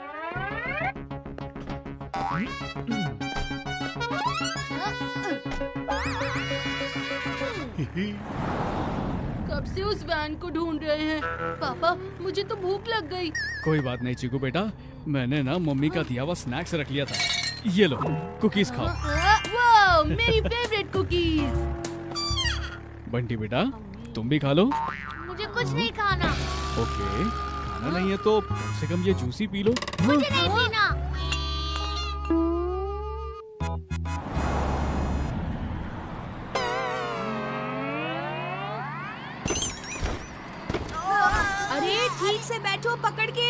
कब से उस वैन को ढूंढ रहे हैं। पापा मुझे तो भूख लग गई।
कोई बात नहीं चीकू बेटा, मैंने ना मम्मी का दिया हुआ स्नैक्स रख लिया था। ये लो, कुकीज खाओ।
वाह, मेरी फेवरेट कुकीज।
बंटी बेटा, तुम भी खा लो।
मुझे कुछ नहीं खाना।
ओके, खाना नहीं है तो कम से कम ये जूसी पी लो।
मुझे नहीं पीना।
अरे ठीक से बैठो पकड़ के।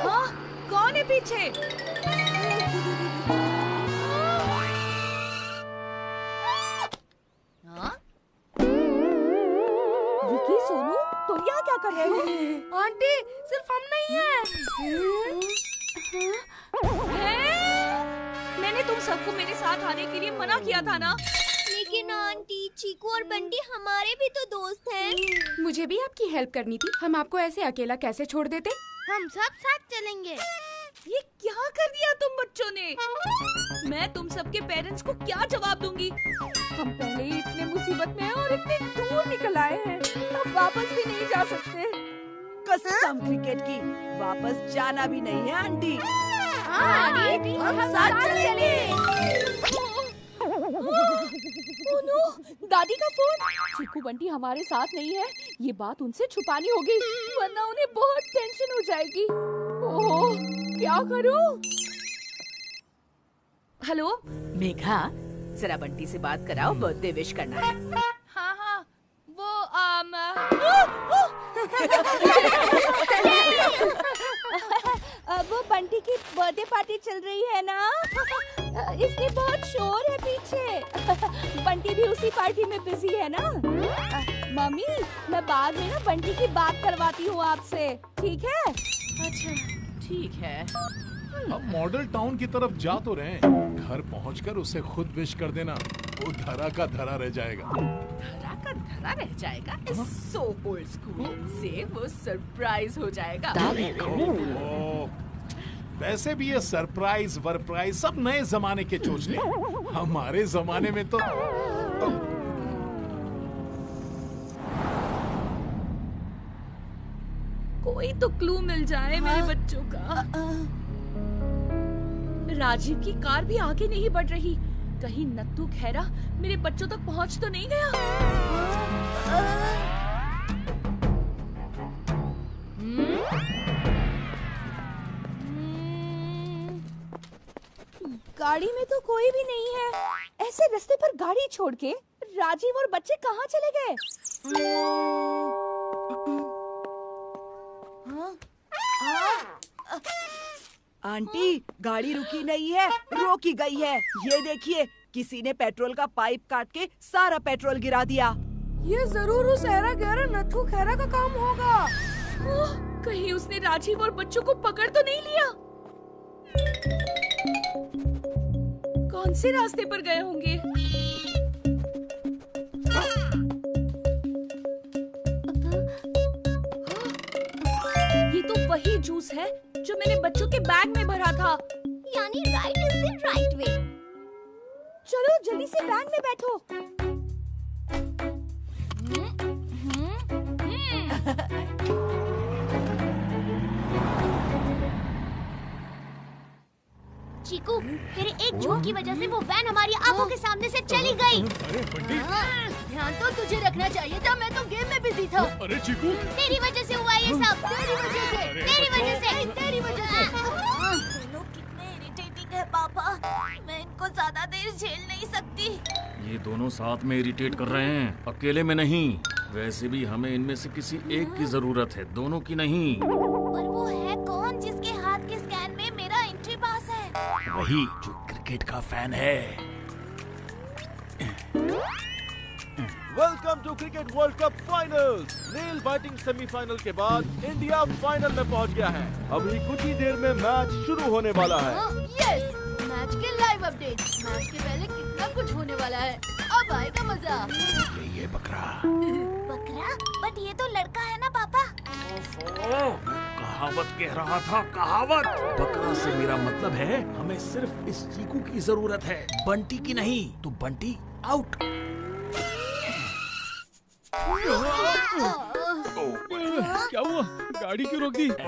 हाँ, कौन है पीछे? हाँ?
विकी, सोनू, तुम यहाँ क्या कर रहे हो?
आंटी, सिर्फ हम नहीं हैं।
मैंने तुम सबको मेरे साथ आने के लिए मना किया था ना।
लेकिन आंटी, चीकू और बंटी हमारे भी तो दोस्त हैं।
मुझे भी आपकी हेल्प करनी थी, हम आपको ऐसे अकेला कैसे छोड़ देते?
हम सब साथ चलेंगे।
ये क्या कर दिया तुम बच्चों ने? मैं तुम सबके पेरेंट्स को क्या जवाब दूंगी?
हम पहले ही इतने मुसीबत में हैं और इतने दूर निकल आए हैं, अब वापस भी नहीं जा सकते। कसम क्रिकेट की, वापस जाना भी नहीं है आंटी।
आंटी, हम साथ चलेंगे।
ओह नो, दादी का फोन। चीकू बंटी हमारे साथ नहीं है, ये बात उनसे छुपानी होगी, वरना उन्हें बहुत टेंशन हो जाएगी। ओह, क्या करूं?
हेलो
मेघा, जरा बंटी से बात कराओ, बर्थडे विश करना है।
हाँ हाँ, वो
वो बंटी की बर्थडे पार्टी चल रही है ना, इसलिए बहुत शोर है पीछे। बंटी भी उसी पार्टी में बिजी है ना। मम्मी, मैं बाद में ना बंटी की बात करवाती हूँ आपसे, ठीक है?
अच्छा, ठीक है।
अब मॉडल टाउन की तरफ जा तो रहे हैं, घर पहुंचकर उसे खुद विश कर देना, वो धरा का धरा रह जाएगा।
धरा का धरा रह जाएगा? सो ओल्ड स्कूल से वो सरप्राइज हो जाएगा।
वैसे भी ये सरप्राइज वरप्राइज सब नए जमाने के चोचले, हमारे जमाने में तो
कोई तो क्लू मिल जाए मेरे बच्चों का। राजीव की कार भी आगे नहीं बढ़ रही, कहीं नत्थू खैरा मेरे बच्चों तक पहुंच तो नहीं गया।
गाड़ी में तो कोई भी नहीं है, ऐसे रास्ते पर गाड़ी छोड़ के राजीव और बच्चे कहाँ चले गए? आंटी, गाड़ी रुकी नहीं है, रोकी गई है। ये देखिए, किसी ने पेट्रोल का पाइप काट के सारा पेट्रोल गिरा दिया।
ये जरूर उस एरा गैरा नत्थू खैरा का काम होगा।
कहीं उसने राजीव और बच्चों को पकड़ तो नहीं लिया? कौन से रास्ते पर गए होंगे? ये तो वही जूस है जो मैंने बच्चों के बैग में भरा था।
यानी right is the right way.
चलो जल्दी से बैग में बैठो।
चीकू, तेरे एक झूठ की वजह से वो वैन हमारी आंखों के सामने से चली गई।
ध्यान तो तुझे रखना चाहिए था, मैं तो गेम में बिजी था।
अरे चीकू,
तेरी वजह से हुआ ये सब।
तेरी वजह से,
तेरी वजह से,
तेरी वजह से।
ये लोग कितने इरिटेटिंग है पापा, मैं इनको ज्यादा देर झेल नहीं सकती।
ये दोनों साथ में इरिटेट कर रहे हैं, अकेले में नहीं। वैसे भी हमें इनमें से किसी एक की जरूरत है, दोनों की नहीं।
पर वो है कौन जिसके हाथ के स्कैन में मेरा एंट्री पास है?
वही जो क्रिकेट का फैन है।
Welcome to cricket world cup finals. Nail biting semifinal के बाद इंडिया फाइनल में पहुंच गया है। अभी कुछ ही देर में मैच शुरू होने वाला है।
यस, मैच के लाइव अपडेट। मैच के पहले कितना कुछ होने वाला है, अब आएगा मजा।
ये बकरा।
बकरा? बट ये तो लड़का है ना पापा।
कहावत कह रहा था, कहावत। बकरा से मेरा मतलब है हमें सिर्फ इस चीकू की जरूरत है, बंटी की नहीं। तो बंटी आउट।
क्या हुआ? गाड़ी क्यों रोक दी?
नो,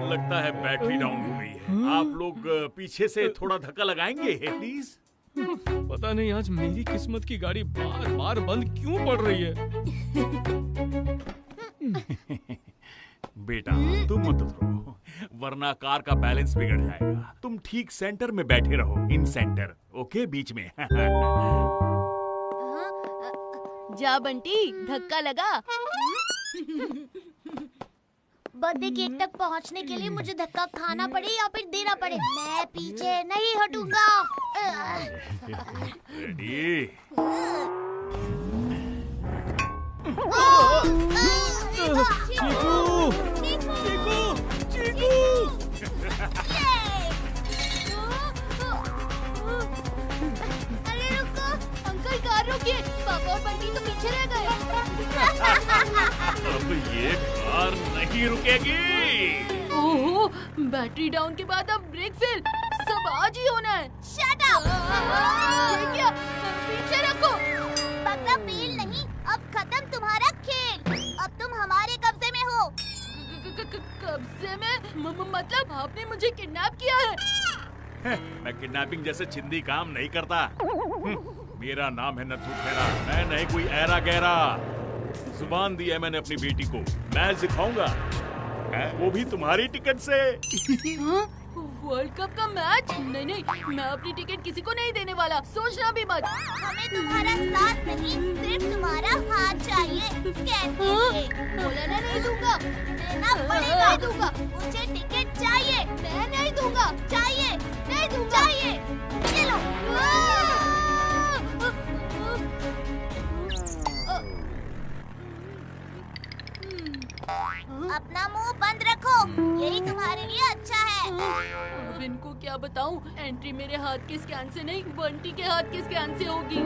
लगता है बैटरी डाउन हो गई है। आप लोग पीछे से थोड़ा धक्का लगाएंगे प्लीज?
पता नहीं आज मेरी किस्मत की गाड़ी बार बार बंद क्यों पड़ रही है।
बेटा तुम मत रो, वरना कार का बैलेंस बिगड़ जाएगा। तुम ठीक सेंटर में बैठे रहो, इन सेंटर, ओके, बीच में।
जा बंटी, धक्का लगा।
बर्थडे केक तक पहुंचने के लिए मुझे धक्का खाना पड़े या फिर देना पड़े, मैं पीछे नहीं हटूंगा।
रेडी?
अरे रुको
अंकल, कार रोकिए, पापा और बंटी तो पीछे रह गए।
अब ये कार नहीं रुकेगी।
ओहो, बैटरी डाउन के बाद अब ब्रेक फेल, सब आज ही होना है।
Shut up!
ये क्या? पीछे रखो।
पक्का फेल नहीं, अब खत्म तुम्हारा खेल। अब तुम हमारे कब्जे में हो।
कब्जे में? मतलब आपने मुझे किडनैप किया है?
मैं किडनैपिंग जैसे चिंदी काम नहीं करता। मेरा नाम है नथु खेरा, मैं नहीं कोई ऐरा गहरा। जुबान दी है मैंने अपनी बेटी को, मैच दिखाऊंगा, वो भी तुम्हारी टिकट से।
वर्ल्ड कप का मैच? नहीं नहीं, मैं अपनी टिकट किसी को नहीं देने वाला, सोचना भी मत।
हमें तुम्हारा साथ नहीं, सिर्फ तुम्हारा हाथ चाहिए। स्कैन कीजिए।
बोला ना, नहीं दूंगा।
देना पड़ेगा।
नहीं दूंगा।
मुझे टिकट चाहिए।
मैं नहीं दूंगा।
चाहिए।
नहीं दूंगा।
चाहिए। ले लो। अपना मुंह बंद रखो, यही तुम्हारे लिए अच्छा है।
अब इनको क्या बताऊं? एंट्री मेरे हाथ के स्कैन से नहीं, बंटी के हाथ के स्कैन से होगी।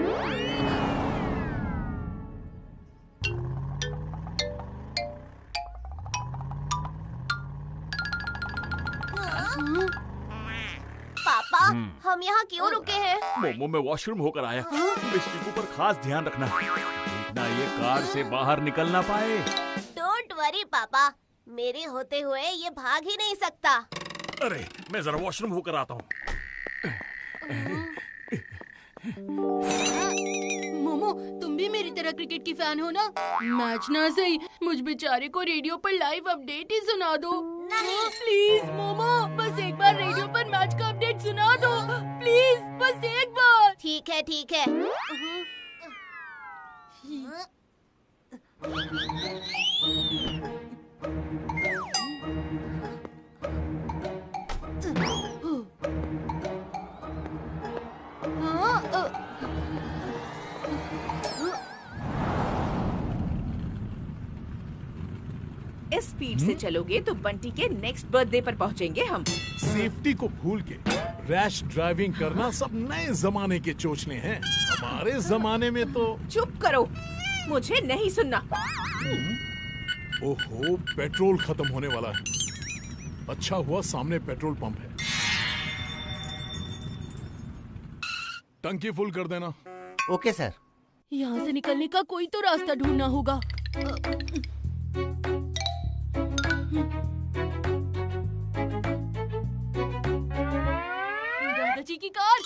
पापा, हम यहाँ क्यों रुके हैं?
मोमो में वॉशरूम होकर आया। इस चीकू पर खास ध्यान रखना, देखना ये कार से बाहर निकल ना पाए।
डोंट वरी पापा, मेरे होते हुए ये भाग ही नहीं सकता।
अरे मैं जरा वॉशरूम होकर आता हूँ।
मोमो, तुम भी मेरी तरह क्रिकेट की फैन हो ना? मैच ना सही, मुझ बेचारे को रेडियो पर लाइव अपडेट ही सुना दो।
नहीं।
प्लीज मोमो, बस एक बार रेडियो पर मैच का अपडेट सुना दो, प्लीज, बस एक बार।
ठीक है, ठीक है।
इस स्पीड से चलोगे तो बंटी के नेक्स्ट बर्थडे पर पहुंचेंगे हम।
सेफ्टी को भूल के रैश ड्राइविंग करना सब नए जमाने के चोचले हैं। हमारे जमाने में तो।
चुप करो, मुझे नहीं सुनना।
ओहो, पेट्रोल खत्म होने वाला है। अच्छा हुआ सामने पेट्रोल पंप है। टंकी फुल कर देना।
Okay sir.
यहाँ से निकलने का कोई तो रास्ता ढूंढना होगा। दादाजी की कार।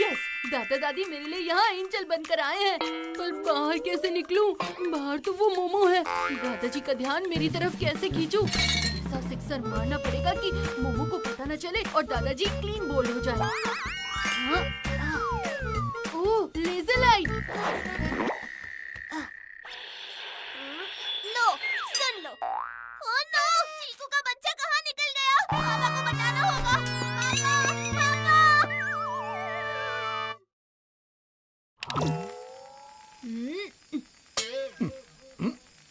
यस, दादा दादी मेरे लिए यहाँ एंजल बनकर आए हैं। पर बाहर कैसे निकलूं? बाहर तो वो मोमो है। दादाजी का ध्यान मेरी तरफ कैसे खींचूं? ऐसा सिक्सर मारना पड़ेगा कि मोमो को पता न चले और दादाजी क्लीन बोल्ड हो जाए। ओह, लेजर लाइट।
लो, सुन लो। ओह नो, चीकू का बच्चा कहाँ निकल गया? पापा को बताना होगा।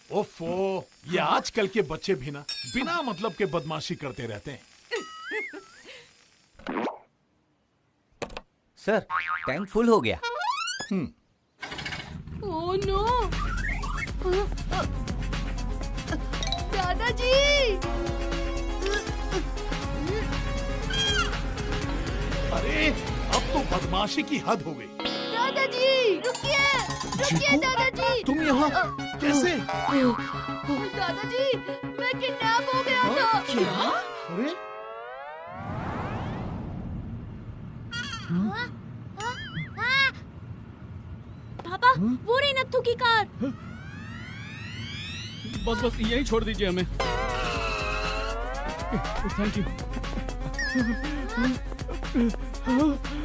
ओफो, ये आजकल के बच्चे भी ना बिना मतलब के बदमाशी करते रहते हैं।
सर, टैंक फुल हो गया।
ओह नो, दादाजी।
अरे, अब तो बदमाशी की हद हो गई।
दादाजी, रुकिए, रुकिए दादाजी।
तुम यहाँ कैसे?
दादाजी, मैं किडनैप हो गया था।
क्या? अरे?
पापा, वो रही नत्थू की कार।
बस यहीं छोड़ दीजिए हमें। Thank you.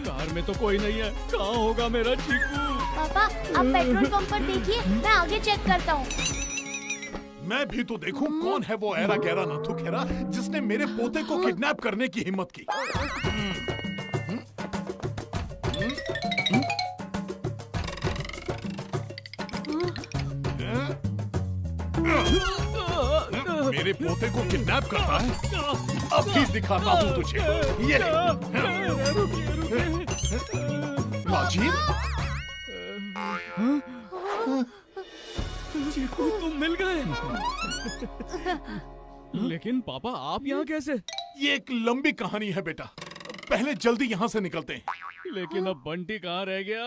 कार में तो कोई नहीं है। कहाँ होगा मेरा चीकू?
पापा, आप पेट्रोल पंप पर देखिए, मैं आगे चेक करता हूँ।
मैं भी तो देखूं कौन है वो ऐरा गैरा नथु खेरा जिसने मेरे पोते को किडनैप करने की हिम्मत की। मेरे पोते को किडनैप करता है। अब भी दिखाता हूँ तुझे। ये ले। राजीव,
चीकू तुम मिल गए। लेकिन पापा आप यहाँ कैसे?
ये एक लंबी कहानी है बेटा। पहले जल्दी यहाँ से निकलते हैं।
लेकिन अब बंटी कहाँ रह गया?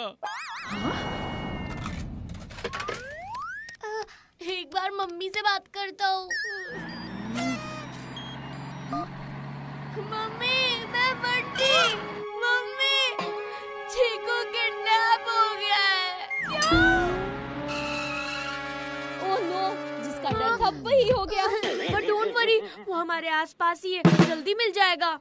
एक बार मम्मी से बात करता हूँ। मम्मी, मैं बंटी। मम्मी, चीकू किडनैप हो गया है। क्या?
ओह नो, जिसका डर था वही हो गया।
But don't worry, वो हमारे आसपास ही है, जल्दी मिल जाएगा।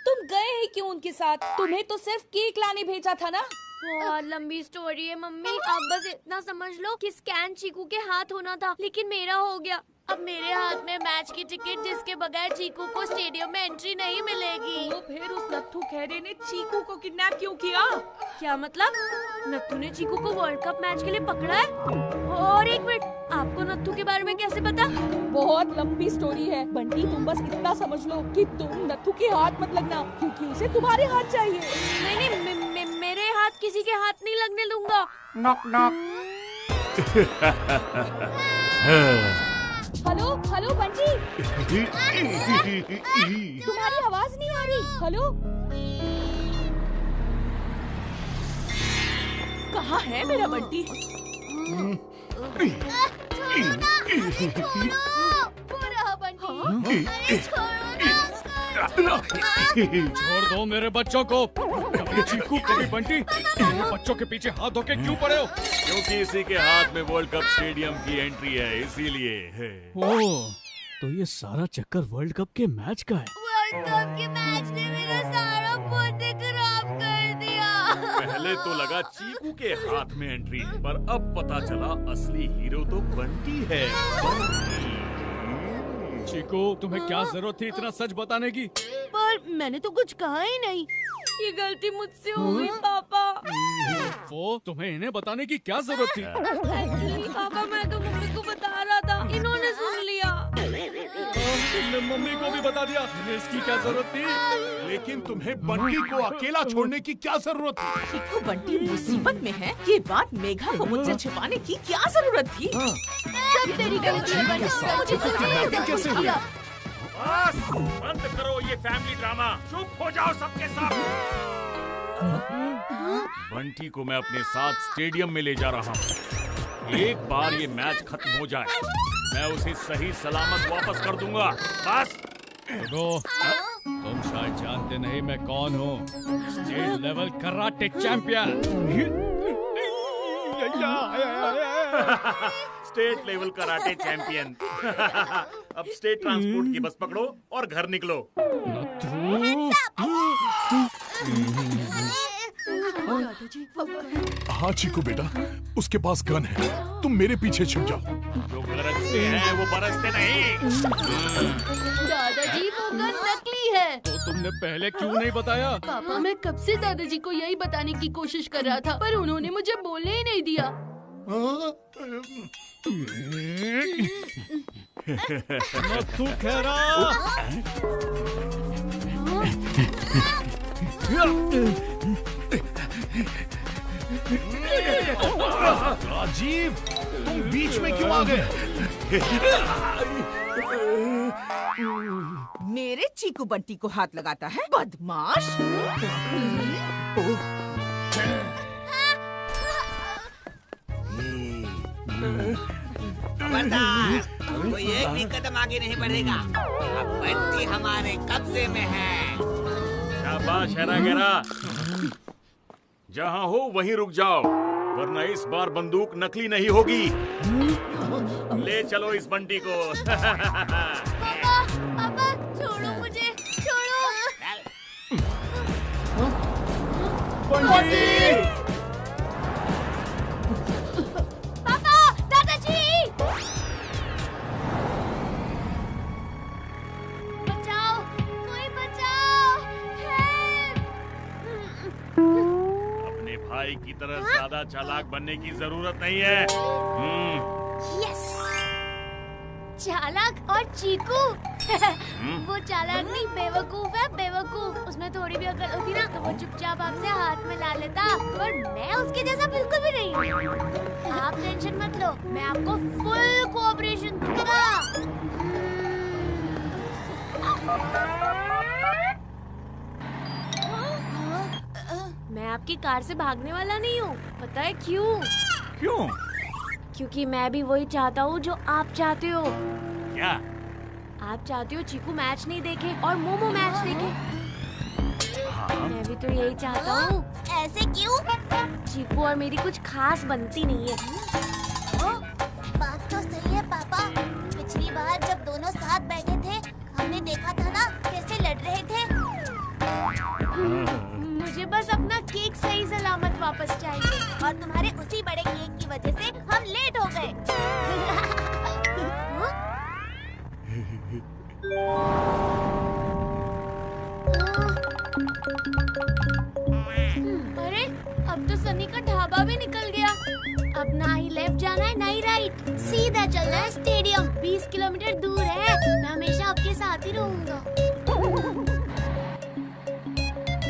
तुम गए ही क्यों उनके साथ? तुम्हें तो सिर्फ केक लाने भेजा था ना।
बहुत लंबी स्टोरी है मम्मी। आप बस इतना समझ लो कि स्कैन चीकू के हाथ होना था, लेकिन मेरा हो गया। अब मेरे हाथ में मैच की टिकट, जिसके बगैर चीकू को स्टेडियम में एंट्री नहीं मिलेगी।
तो फिर उस नत्थू खैरे ने चीकू को किडनैप क्यों किया?
क्या मतलब? नत्थू ने चीकू को वर्ल्ड कप मैच के लिए पकड़ा है? और एक मिनट, आपको नत्थू के बारे में कैसे पता?
बहुत लंबी स्टोरी है बंटी, तुम बस इतना समझ लो कि तुम नत्थू के हाथ मत लगना, क्योंकि उसे तुम्हारे हाथ चाहिए।
नहीं, मेरे हाथ किसी के हाथ नहीं लगने दूंगा।
Knock knock.
Hello hello Bunty. तुम्हारी आवाज नहीं आ रही। हेलो,
कहाँ है मेरा बंटी?
छोड़ दो मेरे बच्चों को। कभी चीकू कभी बंटी, मेरे बच्चों के पीछे हाथ धो के क्यों पड़े हो?
क्योंकि इसी के हाथ में वर्ल्ड कप स्टेडियम की एंट्री है, इसीलिए है।
ओह, तो ये सारा चक्कर वर्ल्ड कप के मैच का है।
वर्ल्ड कप के मैच ने मेरा सारा पोते खराब कर दिया।
पहले तो लगा चीकू के हाथ में एंट्री, पर अब पता चला असली हीरो तो बंटी है।
चीकू, तुम्हें क्या जरूरत थी इतना सच बताने की?
पर मैंने तो कुछ कहा ही नहीं।
ये गलती मुझसे हो गई पापा।
वो तुम्हें इन्हें बताने की क्या जरूरत थी?
एक्चुअली पापा, मैं तो मम्मी को बता रहा था, इन्होंने सुन लिया।
तुमने मम्मी को भी बता दिया, इसकी क्या जरूरत थी?
लेकिन तुम्हें बंटी को अकेला छोड़ने की क्या जरूरत थी?
चीकू बंटी मुसीबत में है, ये बात मेघा को मुझसे छुपाने की क्या जरूरत थी?
सब तेरी गलती है बंटी, मुझे
कैसे हुआ?
बस बंद करो ये फैमिली ड्रामा। चुप हो जाओ सबके सब। बंटी को मैं अपने साथ स्टेडियम में ले जा रहा हूँ। एक बार ये मैच खत्म हो जाए, मैं उसे सही सलामत वापस कर दूंगा। बस।
तुम शायद जानते नहीं मैं कौन हूँ। State level karate champion.
State level karate champion. अब स्टेट ट्रांसपोर्ट की बस पकड़ो और घर निकलो।
हाँ चीकू बेटा, उसके पास गन है, तुम मेरे पीछे छुप जाओ।
जो गरजते हैं वो बरसते नहीं।
दादाजी वो गन नकली है।
तो तुमने पहले क्यों नहीं बताया?
पापा मैं कब से दादाजी को यही बताने की कोशिश कर रहा था, पर उन्होंने मुझे बोलने ही नहीं दिया।
तू खेरा।
राजीव, तुम बीच में क्यों आ गए?
मेरे चीकू बंटी को हाथ लगाता है, बदमाश।
खबरदार, कोई एक भी कदम आगे नहीं बढ़ेगा। अब बंटी हमारे कब्जे में है।
शाबाश हेरागेरा। जहाँ हो वहीं रुक जाओ, वरना इस बार बंदूक नकली नहीं होगी। ले चलो इस बंटी को।
पापा, पापा, छोड़ो मुझे, छोड़ो।
बंटी!
पापा, दादाजी! बचाओ, कोई बचाओ!
अपने भाई की तरह ज्यादा चालाक बनने की जरूरत नहीं है।
यस! चालाक और चीकू। वो चालाक नहीं, बेवकूफ है, बेवकूफ। उसमें थोड़ी भी अकल होती ना तो वो चुपचाप आपसे हाथ में ला लेता, पर मैं उसके जैसा बिल्कुल भी नहीं। आप टेंशन मत लो, मैं आपको फुल कोऑपरेशन दूंगा। मैं आपकी कार से भागने वाला नहीं हूँ, पता है क्यों?
क्यों?
क्योंकि मैं भी वही चाहता हूँ जो आप चाहते हो।
क्या?
आप चाहते हो चीकू मैच नहीं देखे और मोमो मैच देखे। मैं भी तो यही चाहता हूँ।
ऐसे क्यों?
चीकू और मेरी कुछ खास बनती नहीं है।
बात तो सही है पापा। पिछली बार जब दोनों साथ बैठे थे, हमने देखा था ना कैसे लड़ रहे थे।
मुझे बस अपना केक सही सलामत वापस चाहिए,
और तुम्हारे उसी बड़े केक की वजह से हम लेट हो गए।
अरे अब तो सनी का ढाबा भी निकल गया। अब ना ही लेफ्ट जाना है ना ही राइट, सीधा चलना है स्टेडियम। 20 किलोमीटर दूर है। मैं हमेशा आपके साथ ही रहूंगा।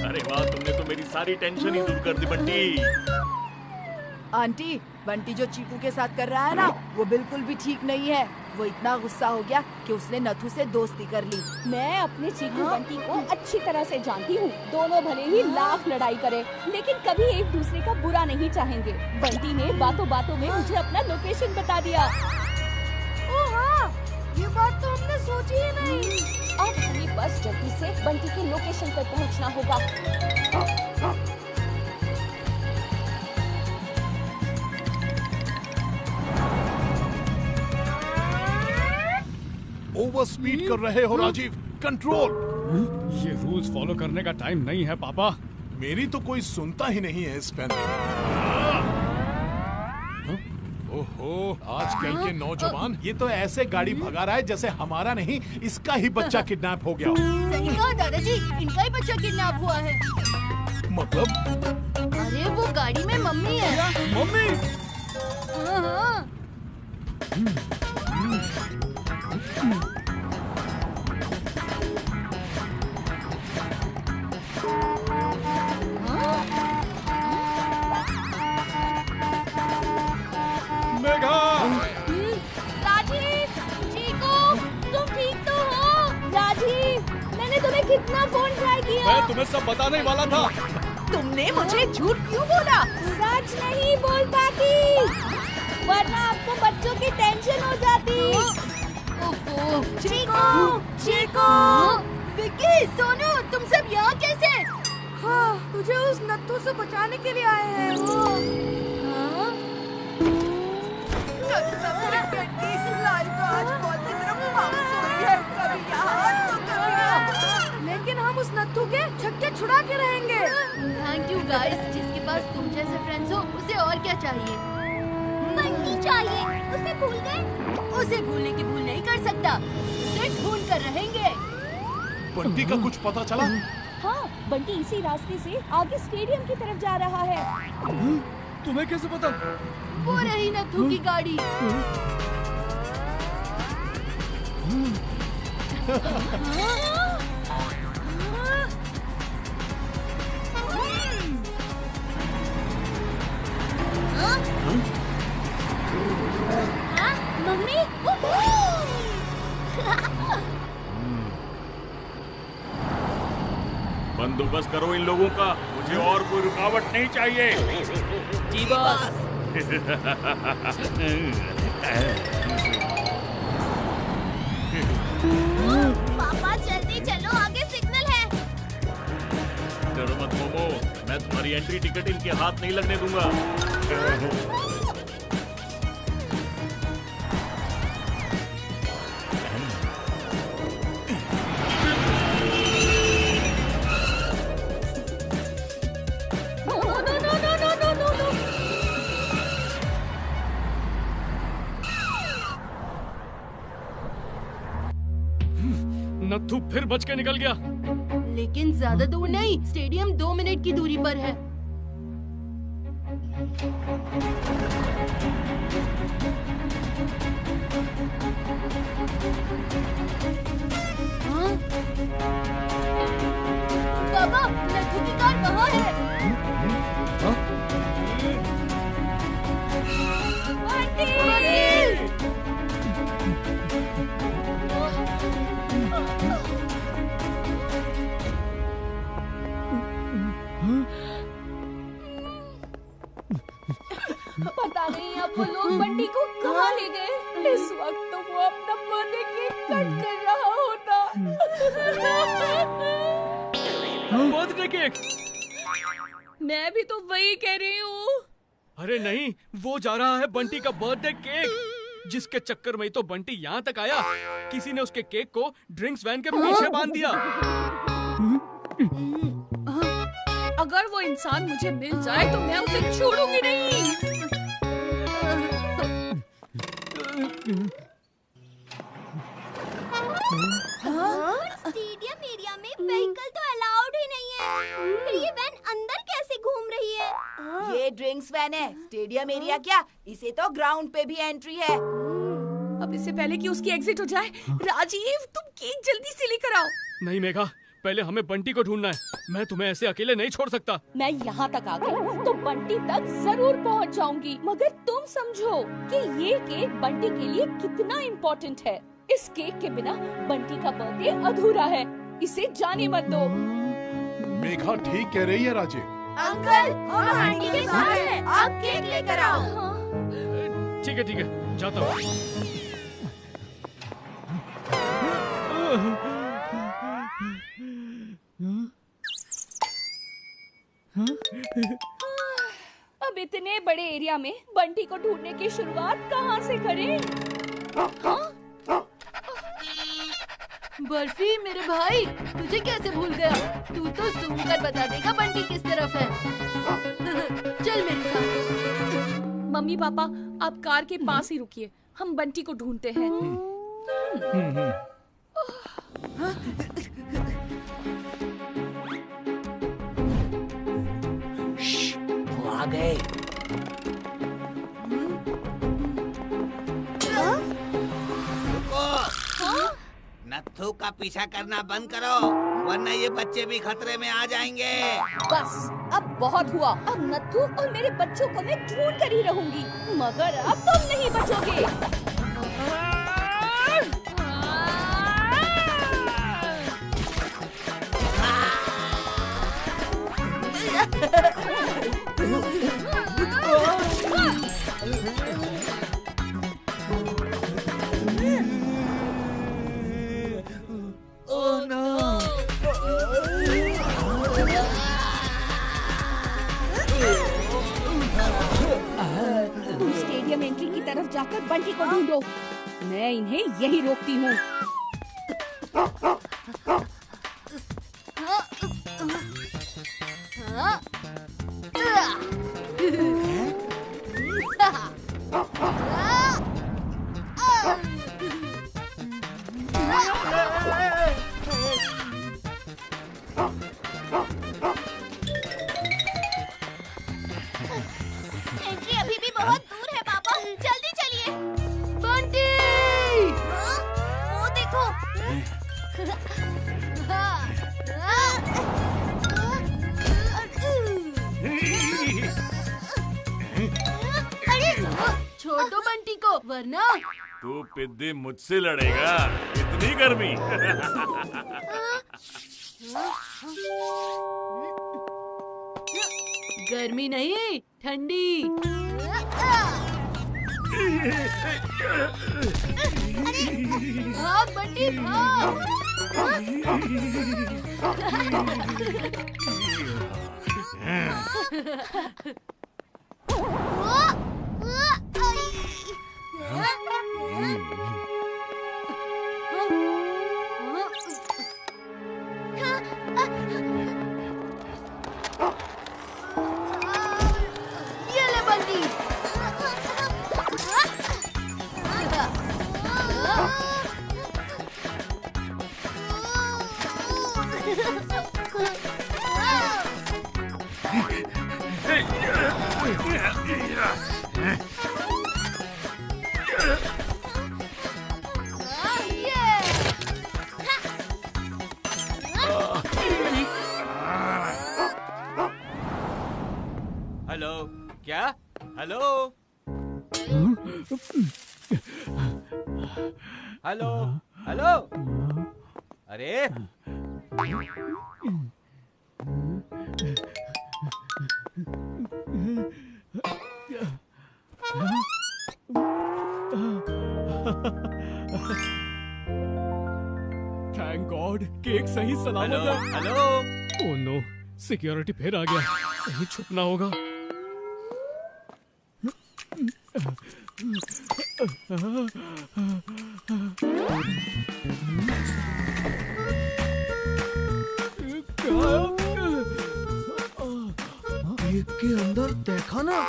अरे वाह, तुमने तो मेरी सारी टेंशन ही दूर कर दी बंटी।
आंटी, बंटी जो चीकू के साथ कर रहा है ना, वो बिल्कुल भी ठीक नहीं है। वो इतना गुस्सा हो गया कि उसने नथु से दोस्ती कर ली।
मैं अपने चीकू बंटी को अच्छी तरह से जानती हूँ। दोनों भले ही लाख लड़ाई करे, लेकिन कभी एक दूसरे का बुरा नहीं चाहेंगे। बंटी ने बातों बातों में मुझे अपना लोकेशन बता दिया।
ओह हाँ, ये बात तो हमने सोची ही नहीं।
अब हमें बस जल्दी से बंटी के लोकेशन पर पहुँचना होगा।
ओवर स्पीड कर रहे हो राजीव, कंट्रोल।
ये रूल्स फॉलो करने का टाइम नहीं है पापा।
मेरी तो कोई सुनता ही नहीं है इस फैमिली में। ओहो, आजकल के नौजवान ये तो ऐसे गाड़ी भगा रहा है जैसे हमारा नहीं, इसका ही बच्चा किडनैप हो गया।
सही कहा दादाजी, इनका ही बच्चा किडनैप हुआ है।
मतलब?
अरे वो गाड़ी में मम्मी है।
मम्मी?
हाँ।
राजीव, चीकू, तुम ठीक तो हो?
राजीव, मैंने तुम्हें कितना फोन ट्राई किया।
मैं तुम्हें सब बताने वाला था।
तुमने मुझे झूठ क्यों बोला?
सच नहीं बोल पाती, वरना आपको बच्चों की टेंशन हो जाती।
चीकू, चीकू, विक्की, सोनू, तुम सब यहाँ कैसे?
हाँ, तुझे उस नत्थू से बचाने के लिए आए हैं।
लाल तो आज बहुत ही तरफ बाउंस हो रही है, कभी यहाँ तो कभी यहाँ।
लेकिन हम उस नत्थू के छक्के छुड़ा के रहेंगे।
थैंक यू गाइस, जिसके पास तुम जैसे फ्रेंड्स हो उसे और क्या चाहिए?
बंटी चाहिए। उसे भूल गए?
उसे भूलने की भूल नहीं कर सकता, उसे ढूंढ कर रहेंगे।
बंटी का कुछ पता चला?
हाँ, बंटी इसी रास्ते से आगे स्टेडियम की तरफ जा रहा है।
तुम्हें कैसे पता?
वो रही नत्थू की गाड़ी।
मम्मी,
बंदोबस्त करो इन लोगों का, मुझे और कोई रुकावट नहीं चाहिए।
जी बॉस।
पापा जल्दी चलो, आगे सिग्नल है।
डरो मत मोमो, मैं तुम्हारी एंट्री टिकट इनके हाथ नहीं लगने दूंगा।
नत्थू फिर बच के निकल गया।
लेकिन ज्यादा दूर नहीं, स्टेडियम 2 मिनट की दूरी पर है। हाँ? पापा, नत्थू की कार वहाँ है।
पता नहीं अब वो लोग बंटी को कहाँ ले गए। इस वक्त तो वो अपना बर्थडे केक कट कर रहा होता।
Birthday cake?
मैं भी तो वही कह रही हूँ।
अरे नहीं, वो जा रहा है बंटी का बर्थडे केक, जिसके चक्कर में ही तो बंटी यहाँ तक आया। किसी ने उसके केक को ड्रिंक्स वैन के पीछे बांध दिया।
अगर वो इंसान मुझे मिल जाए तो मैं उसे छोड़ूंगी नहीं।
स्टेडियम एरिया में व्हीकल तो अलाउड ही नहीं है। फिर ये वैन अंदर कैसे घूम रही है?
ये ड्रिंक्स वैन है, स्टेडियम एरिया क्या, इसे तो ग्राउंड पे भी एंट्री है।
अब इससे पहले कि उसकी एग्जिट हो जाए, राजीव तुम केक जल्दी से लेकर आओ।
नहीं मेघा, पहले हमें बंटी को ढूंढना है। मैं तुम्हें ऐसे अकेले नहीं छोड़ सकता।
मैं यहाँ तक आ गई तो बंटी तक जरूर पहुँच जाऊंगी, मगर तुम समझो कि ये केक बंटी के लिए कितना इम्पोर्टेंट है। इस केक के बिना बंटी का बर्थडे अधूरा है। इसे जाने मत दो।
मेघा ठीक कह रही है राजीव।
अंकल, हम आंटी के साथ हैं, आप केक लेकर आओ।
ठीक है, जाता हूँ।
अब इतने बड़े एरिया में बंटी को ढूंढने की शुरुआत कहाँ से करें?
बर्फी मेरे भाई, तुझे कैसे भूल गया? तू तो सूंघ कर बता देगा बंटी किस तरफ है। चल मेरे साथ।
मम्मी पापा, आप कार के पास ही रुकिए, हम बंटी को ढूंढते हैं।
वो आ गए। नत्थू का पीछा करना बंद करो, वरना ये बच्चे भी खतरे में आ जाएंगे।
बस अब बहुत हुआ। अब नत्थू और मेरे बच्चों को मैं ढूंढ कर ही रहूंगी, मगर अब तुम नहीं बचोगे।
Oh no.
तुम स्टेडियम एंट्री की तरफ जाकर बंटी को ढूंढो, मैं इन्हें यही रोकती हूँ।
एंट्री अभी भी बहुत दूर है पापा, जल्दी चलिए।
बंटी!
वो देखो।
छोटो बंटी को, वरना
तू पिद्दी मुझसे लड़ेगा? इतनी गर्मी?
गर्मी नहीं, ठंडी। भाग बंटी भाग।
ये ले बंटी।
हेलो, क्या? Hello, hello, hello. अरे
थैंक गॉड, केक सही सलामत है।
हेलो।
ओह नो, सिक्योरिटी फिर आ गया, कहीं छुपना होगा।
केक के अंदर देखा ना?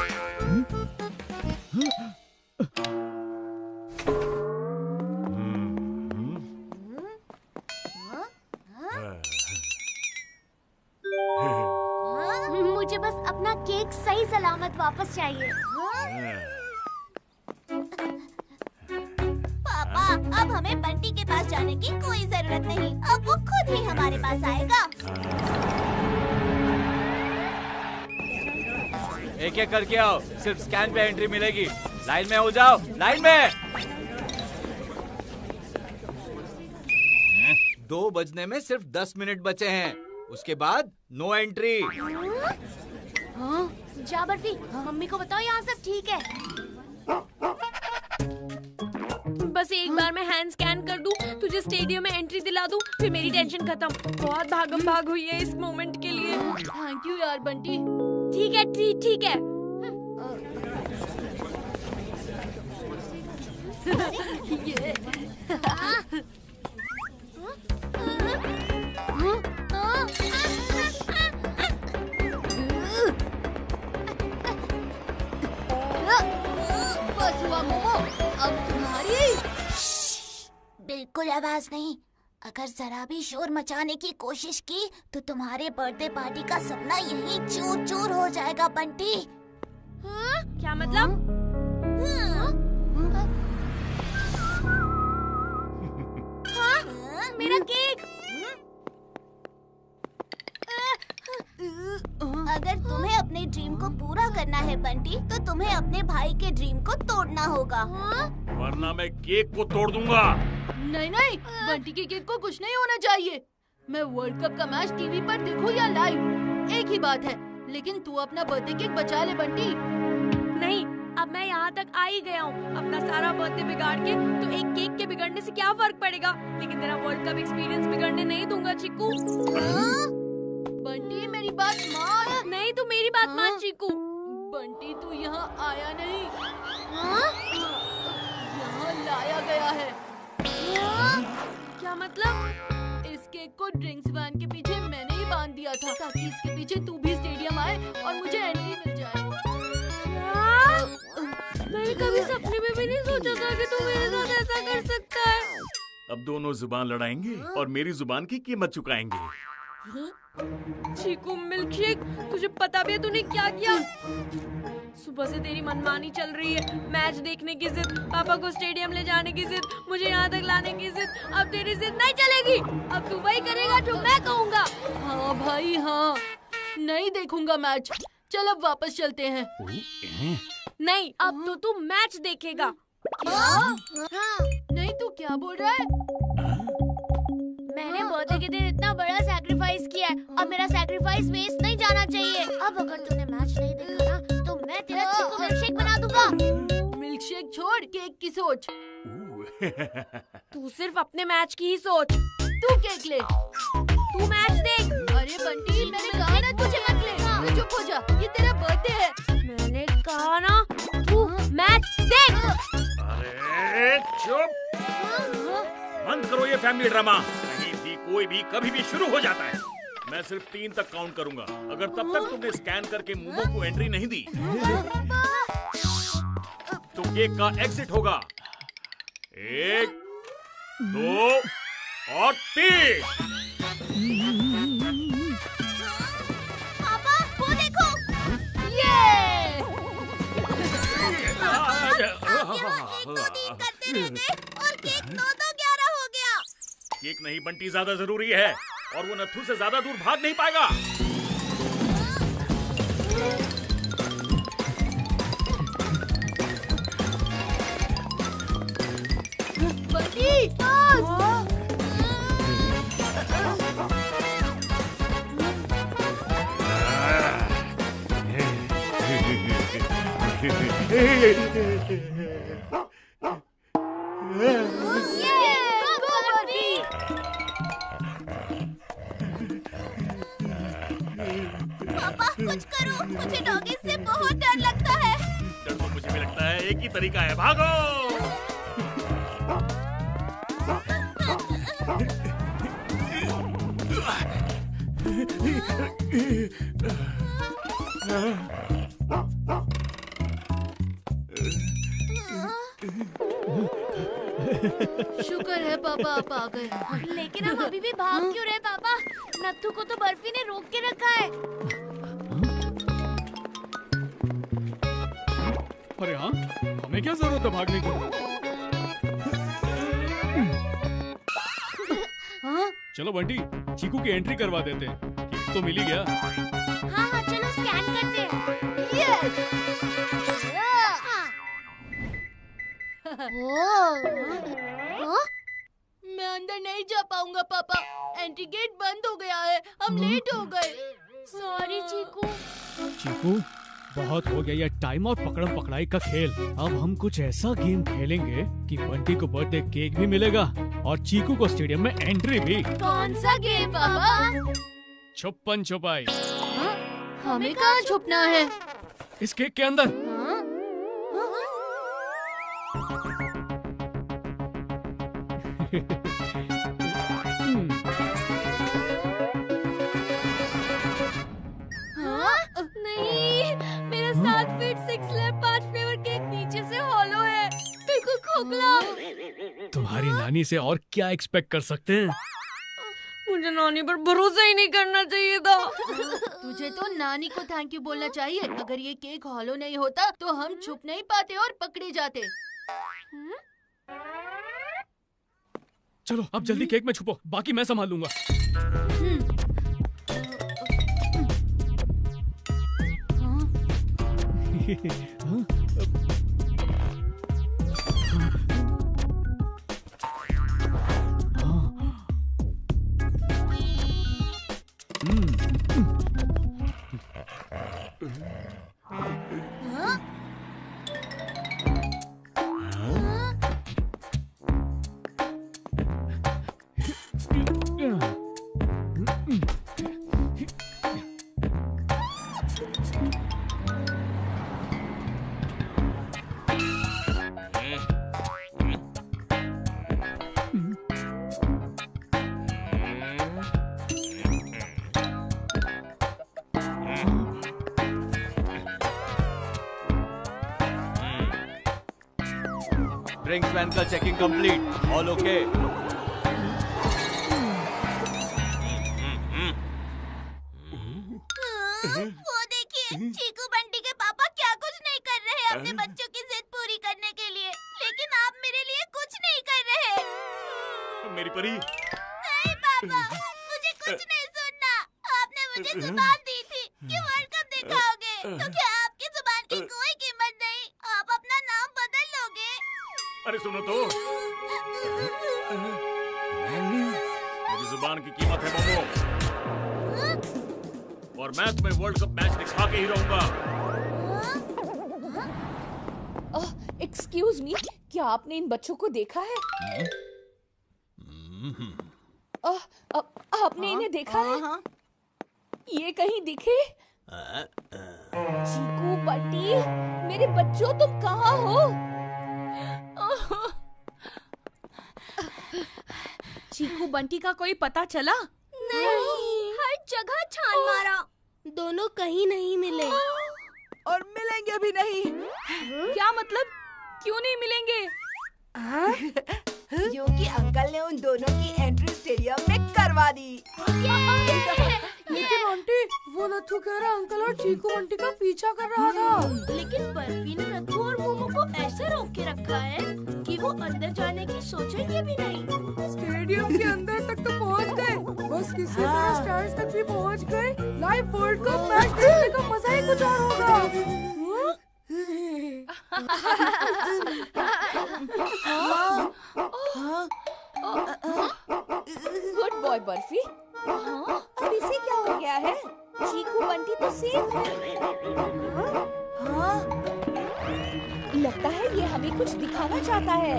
मुझे बस अपना केक सही सलामत वापस चाहिए। पापा, अब हमें बंटी के पास जाने की कोई जरूरत नहीं, अब वो खुद ही हमारे पास आएगा।
एक एक करके आओ, सिर्फ स्कैन पे एंट्री मिलेगी। लाइन में हो जाओ, लाइन में। 2 बजने में सिर्फ 10 मिनट बचे हैं, उसके बाद नो एंट्री।
हाँ? जा बर्फी, मम्मी को बताओ यहाँ सब ठीक है। बस एक बार मैं हैंड स्कैन कर दूं, तुझे स्टेडियम में एंट्री दिला दूं, फिर मेरी टेंशन खत्म। बहुत भागम भाग हुई है इस मोमेंट के लिए।
थैंक यू यार बंटी।
ठीक है, ठीक है।
ये
बस हुआ मोमो, अब तुम्हारी। बिल्कुल आवाज नहीं, अगर जरा भी शोर मचाने की कोशिश की तो तुम्हारे बर्थडे पार्टी का सपना यहीं चूर चूर हो जाएगा बंटी।
क्या मतलब?
हाँ? मेरा केक। अगर तुम्हें अपने ड्रीम को पूरा करना है बंटी, तो तुम्हें अपने भाई के ड्रीम को तोड़ना होगा।
वरना मैं केक को तोड़ दूंगा।
नहीं नहीं, बंटी के केक को कुछ नहीं होना चाहिए। मैं वर्ल्ड कप का मैच टीवी पर देखूं या लाइव, एक ही बात है, लेकिन तू अपना बर्थडे केक बचा ले बंटी।
नहीं, अब मैं यहाँ तक आ ही गया हूँ। अपना सारा बर्थडे बिगाड़ के तो एक केक के बिगड़ने से क्या फर्क पड़ेगा, लेकिन तेरा वर्ल्ड कप एक्सपीरियंस बिगड़ने नहीं दूंगा चीकू।
बंटी मेरी बात मान।
नहीं, तू मेरी बात मान चीकू।
बंटी तू यहाँ आया नहीं, यहाँ लाया गया है।
क्या मतलब?
इस केक को ड्रिंक्स वैन के पीछे मैंने ही बांध दिया था ताकि इसके पीछे तू भी स्टेडियम आए और मुझे एंट्री मिल जाए।
मैंने कभी सपने में भी नहीं सोचा था कि तू मेरे साथ ऐसा कर सकता है।
अब दोनों जुबान लड़ाएंगे और मेरी जुबान की कीमत चुकाएंगे।
चीकू मिल्कशेक, तुझे पता भी है तूने क्या किया? सुबह से तेरी मनमानी चल रही है। मैच देखने की जिद, पापा को स्टेडियम ले जाने की जिद, मुझे यहाँ तक लाने की जिद। अब तेरी जिद नहीं चलेगी। अब तू वही करेगा जो मैं कहूँगा।
हाँ भाई हाँ, नहीं देखूंगा मैच। चल अब वापस चलते हैं।
नहीं, अब तो तू मैच देखेगा।
हाँ? नहीं, तू क्या बोल रहा है?
मैंने बर्थडे के दिन इतना बड़ा सैक्रिफाइस किया है, अब मेरा सैक्रिफाइस वेस्ट नहीं जाना चाहिए। अब अगर तूने मैच नहीं देखा ना तो मैं तेरा चीकू मिल्कशेक बना दूंगा।
मिल्कशेक छोड़, केक की सोच।
तू सिर्फ अपने मैच की ही सोच।
तू केक ले,
तू मैच देख।
अरे बंटी, मैंने कहा ना तुझे मत ले। चुप हो जा, ये तेरा बर्थडे है।
मैंने कहा ना तू मैच देख।
अरे चुप, बंद करो ये फैमिली ड्रामा। कहीं भी कोई भी कभी भी शुरू हो जाता है। मैं सिर्फ 3 तक काउंट करूंगा। अगर तब तक तुमने स्कैन करके मोमो को एंट्री नहीं दी तो केक का एग्जिट होगा। 1, 2 और 3।
पापा वो देखो,
ये
1-2-3 करते रहते और केक 9-11 हो गया।
केक नहीं बंटी ज्यादा जरूरी है और वो नत्थू से ज्यादा दूर भाग नहीं पाएगा।
बंटी
पापा कुछ करो, मुझे डॉगी से बहुत डर लगता है।
डर तो मुझे भी लगता है, एक ही तरीका है, भागो।
शुक्र है पापा आप आ गए।
लेकिन हम अभी भी भाग क्यों रहे पापा? नत्थू को तो बर्फी ने रोक के रखा है।
अरे हाँ, हमें क्या जरूरत है भागने की? चलो बंटी, चीकू की एंट्री करवा देते हैं। केक तो मिल ही गया।
हाँ हाँ चलो स्कैन करते हैं।
मैं अंदर नहीं जा पाऊंगा पापा, एंट्री गेट बंद हो गया है, हम लेट हो गए।
सॉरी चीकू।
चीकू, बहुत हो गया ये टाइम और पकड़म पकड़ाई का खेल। अब हम कुछ ऐसा गेम खेलेंगे कि बंटी को बर्थडे केक भी मिलेगा और चीकू को स्टेडियम में एंट्री भी।
कौन सा गेम पापा?
छुपन छुपाई।
हमें कहाँ छुपना है?
इस केक के अंदर।
नहीं, मेरा 7 फीट 6 लैब 5 फ्लेवर केक नीचे से हॉलो है, बिल्कुल खोखला।
तुम्हारी नानी से और क्या एक्सपेक्ट कर सकते हैं?
मुझे नानी पर भरोसा ही नहीं करना चाहिए था।
तुझे तो नानी को थैंक यू बोलना चाहिए। अगर ये केक हॉलो नहीं होता तो हम छुप नहीं पाते और पकड़े जाते।
चलो अब जल्दी केक में छुपो, बाकी मैं संभाल लूंगा।
ड्रिंक्स वैन का चेकिंग कंप्लीट, ऑल ओके।
वो देखिए, चीकू बंटी के पापा क्या कुछ नहीं कर रहे अपने बच्चों की जिद पूरी करने के लिए, लेकिन आप मेरे लिए कुछ नहीं कर रहे।
मेरी परी।
नहीं पापा, मुझे कुछ नहीं सुनना। आपने मुझे जुबान दी थी कि वर्ल्ड कप दिखाओगे, तो क्या आपकी जुबान की कोई कीमत नहीं? आप अपना नाम बदल लोगे?
अरे सुनो तो, मेरी जुबान की कीमत है मोमो, और मैं तुम्हें वर्ल्ड कप मैच दिखा के ही रहूंगा।
एक्सक्यूज मी, क्या आपने इन बच्चों को देखा है? आपने इन्हें देखा है? ये कहीं दिखे? चीकू बंटी, मेरे बच्चों तुम कहाँ हो? चीकू बंटी का कोई पता चला?
नहीं, हर जगह छान मारा, दोनों कहीं नहीं मिले।
और मिलेंगे भी नहीं।
क्या मतलब? क्यों नहीं मिलेंगे?
क्योंकि अंकल ने उन दोनों की एंट्री स्टेडियम में करवा दी।
लेकिन आंटी, वो नथु कह रहा अंकल और चीकू बंटी का पीछा कर रहा था।
लेकिन बर्फी ने नथु और मोमो को ऐसे रोक के रखा है कि वो अंदर जाने की सोचेंगे भी नहीं।
स्टेडियम के अंदर तक तो पहुंच गए, बस किसी तरह स्टैंड्स तक भी पहुंच गए। लाइव वर्ल्ड कप मैच देखने का मजा ही कुछ और होगा।
Good boy barfi. अब इसे क्या हो गया है? चीकू बंटी तो सेफ है। लगता है ये हमें कुछ दिखाना चाहता है।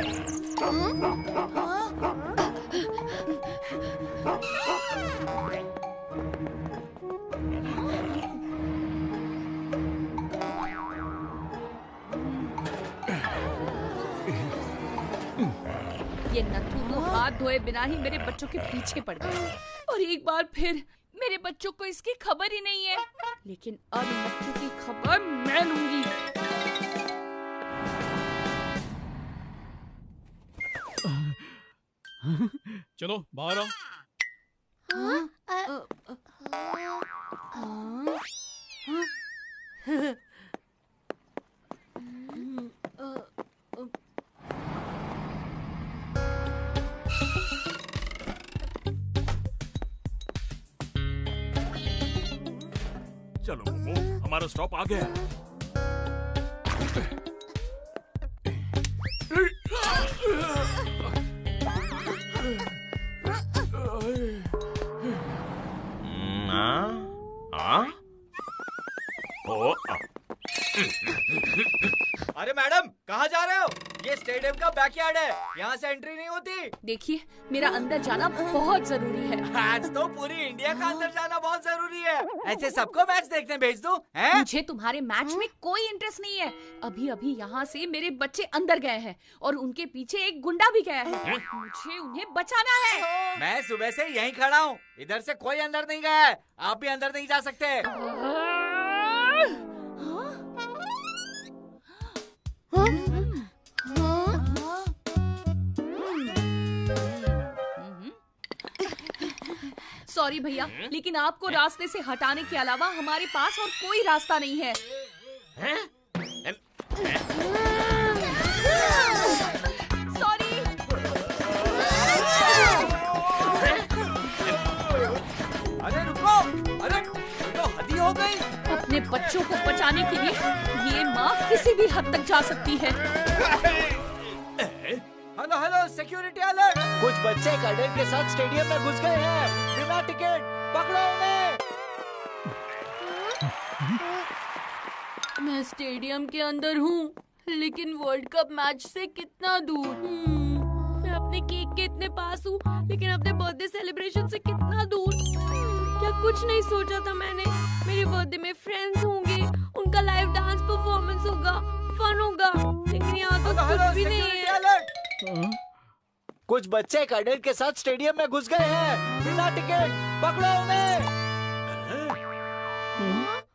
ये नथु तो हाथ धोए बिना ही मेरे बच्चों के पीछे पड़ गया, और एक बार फिर मेरे बच्चों को इसकी खबर ही नहीं है। लेकिन अब नथु की खबर मैं लूंगी।
चलो बाहर आओ।
चलो मोमो, हमारा स्टॉप आ गया।
अरे मैडम, कहाँ जा रहे हो? ये स्टेडियम का बैकयार्ड है, यहाँ से एंट्री नहीं होती।
देखिए, मेरा अंदर जाना बहुत जरूरी है।
आज तो पूरी इंडिया का अंदर जाना बहुत जरूरी है। ऐसे सबको मैच देखने भेज दूं? हैं?
मुझे तुम्हारे मैच में कोई इंटरेस्ट नहीं है। अभी अभी यहाँ से मेरे बच्चे अंदर गए हैं और उनके पीछे एक गुंडा भी गया है। मुझे उन्हें बचाना है।
मैं सुबह से यहीं खड़ा हूँ, इधर से कोई अंदर नहीं गया है। आप भी अंदर नहीं जा सकते।
सॉरी भैया, लेकिन आपको रास्ते से हटाने के अलावा हमारे पास और कोई रास्ता नहीं है। सॉरी।
अरे रुको, अरे तो हद ही हो गई।
अपने बच्चों को बचाने के लिए ये माँ किसी भी हद तक जा सकती है।
Hello hello, security alert. कुछ बच्चे गार्डन के साथ स्टेडियम में घुस गए हैं बिना टिकट। पकड़ो उन्हें।
मैं स्टेडियम के अंदर हूँ, लेकिन वर्ल्ड कप मैच से कितना दूर।
मैं अपने केक के इतने पास हूँ, लेकिन अपने बर्थडे सेलिब्रेशन से कितना दूर। क्या कुछ नहीं सोचा था मैंने। मेरे बर्थडे में फ्रेंड्स होंगे, उनका लाइव डांस परफॉर्मेंस होगा, फन होगा, लेकिन यहाँ तो कुछ भी नहीं है।
कुछ बच्चे कैडेट के साथ स्टेडियम में घुस गए हैं बिना टिकट। पकड़ो उन्हें।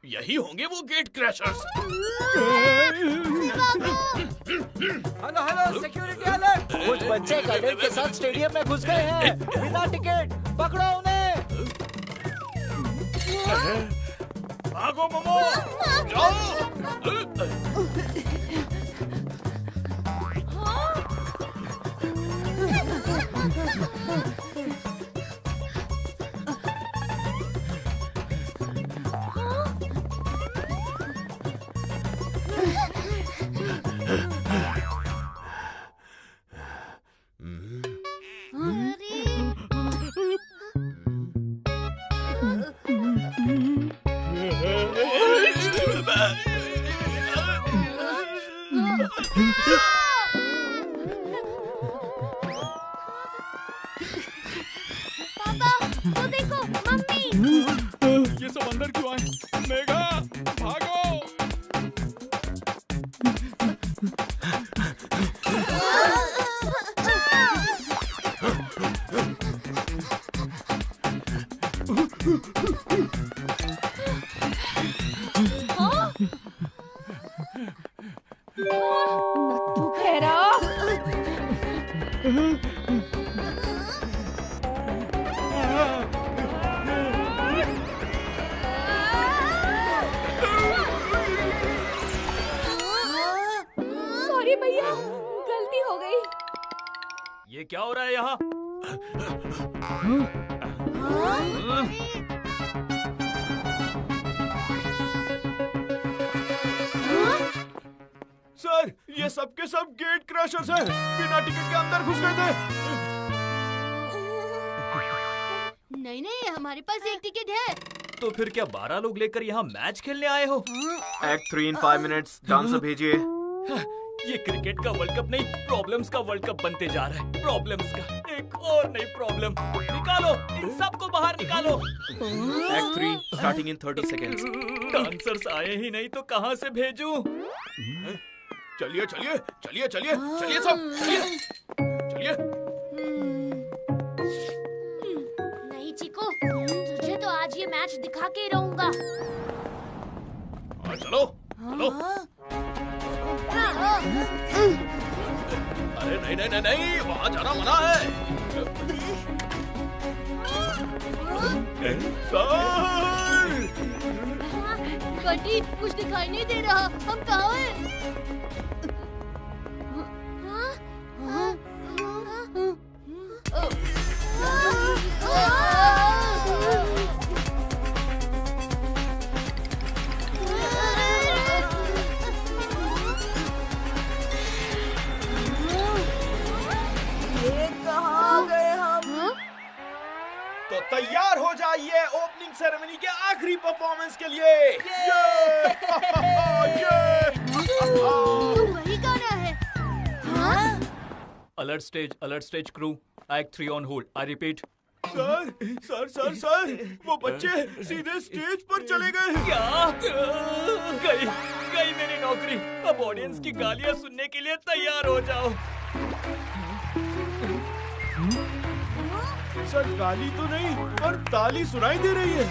यही होंगे वो gate crashers.
Hello hello security alert. कुछ बच्चे कैडेट के साथ स्टेडियम में घुस गए हैं बिना टिकट। पकड़ो उन्हें।
भागो मोमो, जाओ।
पापा, वो देखो, मम्मी।
ये सब अंदर क्यों आए? मेघा, भागो।
नत्थू खेरा। सॉरी भैया, गलती हो गई।
ये क्या हो रहा है यहाँ?
सर, ये सब के सब गेट क्रैशर्स हैं। बिना टिकट के अंदर घुस गए थे।
नहीं नहीं, हमारे पास एक टिकट है।
तो फिर क्या 12 लोग लेकर यहाँ मैच खेलने आए हो?
Act 3 in 5 minutes। डांसर भेजिए।
ये क्रिकेट का वर्ल्ड कप नहीं, प्रॉब्लम्स का वर्ल्ड कप बनते जा रहा है। प्रॉब्लम्स का एक और नई प्रॉब्लम। निकालो, इन सबको बाहर निकालो।
Act 3 starting in 30 seconds।
Dancers आए ही नहीं तो कहाँ से भेजूं?
चलिए चलिए चलिए चलिए चलिए सब चलिए चलिए।
नहीं चिको, तुझे तो आज ये मैच दिखा के रहूंगा।
चलो चलो। अरे नहीं नहीं नहीं नहीं, वहाँ जाना मना है।
बंटी, कुछ दिखाई नहीं दे रहा। हम कहाँ हैं?
ये कहाँ गए हम?
तो तैयार हो जाइए ओपनिंग सेरेमनी के आखिरी परफॉर्मेंस के लिए।
तो वही गाना है।
Alert stage crew, act 3 on hold. I repeat.
Sir sir sir sir, वो बच्चे सीधे स्टेज पर चले गए।
क्या? गई मेरी नौकरी। अब ऑडियंस की गालियां सुनने के लिए तैयार हो जाओ।
सर, गाली तो नहीं पर ताली सुनाई दे रही है।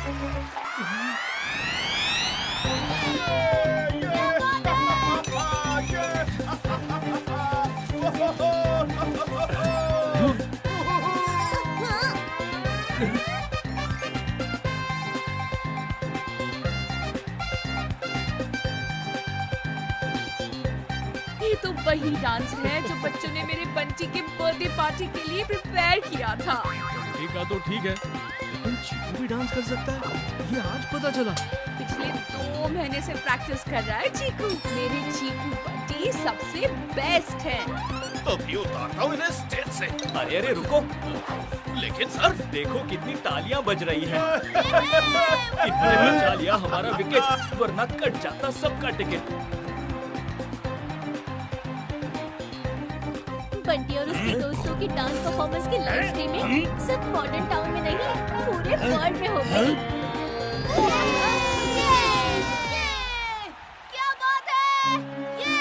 ये तो वही डांस है जो बच्चों ने मेरे बंटी के बर्थडे पार्टी के लिए प्रिपेयर किया था।
बंटी का तो ठीक है, लेकिन चीकू भी डांस कर सकता है, ये आज पता चला।
पिछले 2 महीने से प्रैक्टिस कर रहा है चीकू। मेरे चीकू बंटी सबसे बेस्ट है।
अभी उतारता हूँ इन्हें स्टेज से।
अरे रुको, लेकिन सर देखो कितनी तालियां बज रही हैं। इन्होंने बचा लिया हमारा विकेट, वरना कट जाता सबका टिकट।
बंटी और उसके दोस्तों की डांस परफॉर्मेंस की लाइव स्ट्रीमिंग सिर्फ मॉडर्न टाउन में नहीं, पूरे वर्ल्ड में हो गई। क्या बात है! ये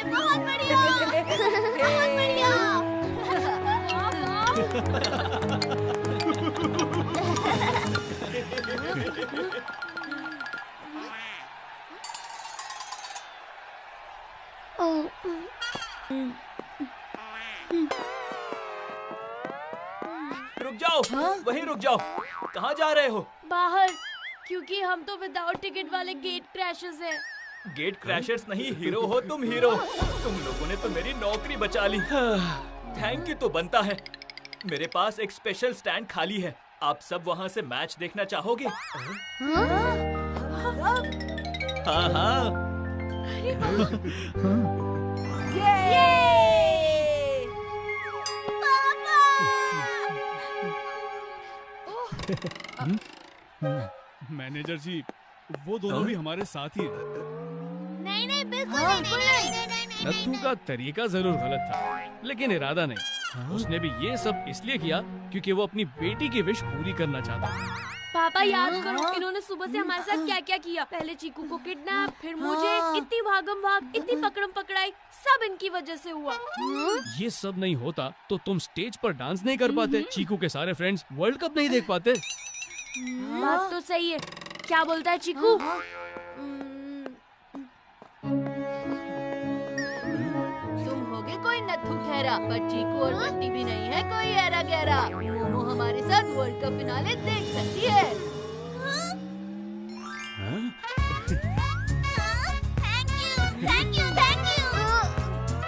बहुत बढ़िया, बहुत बढ़िया।
रुक जाओ, वहीं रुक जाओ। कहाँ जा रहे हो?
बाहर, क्योंकि हम तो विदाउट टिकट वाले गेट क्रैशर्स हैं।
गेट क्रैशर्स नहीं, हीरो हो तुम, हीरो। तुम लोगों ने तो मेरी नौकरी बचा ली। थैंक यू तो बनता है। मेरे पास एक स्पेशल स्टैंड खाली है। आप सब वहाँ से मैच देखना चाहोगे? हाँ हाँ।
मैनेजर जी, वो दोनों भी हमारे साथ ही हैं।
नहीं, बिल्कुल नहीं।
नत्थू का तरीका जरूर गलत था, लेकिन इरादा नहीं। उसने भी ये सब इसलिए किया क्योंकि वो अपनी बेटी की विश पूरी करना चाहता।
पापा याद करो, इन्होंने सुबह से हमारे साथ क्या क्या किया। पहले चीकू को किडनैप, फिर मुझे, इतनी भागम भाग, इतनी पकड़म पकड़ाई, सब इनकी वजह से हुआ।
ये सब नहीं होता तो तुम स्टेज पर डांस नहीं कर पाते, चीकू के सारे फ्रेंड्स वर्ल्ड कप नहीं देख पाते।
बात तो सही है। क्या बोलता है चीकू?
तुम होगे कोई नत्थू खैरा, पर चीकू और बंटी भी नहीं है कोई ऐरा गैरा। मोमो हमारे साथ वर्ल्ड कप फिनाले देख सकती है।
Thank you.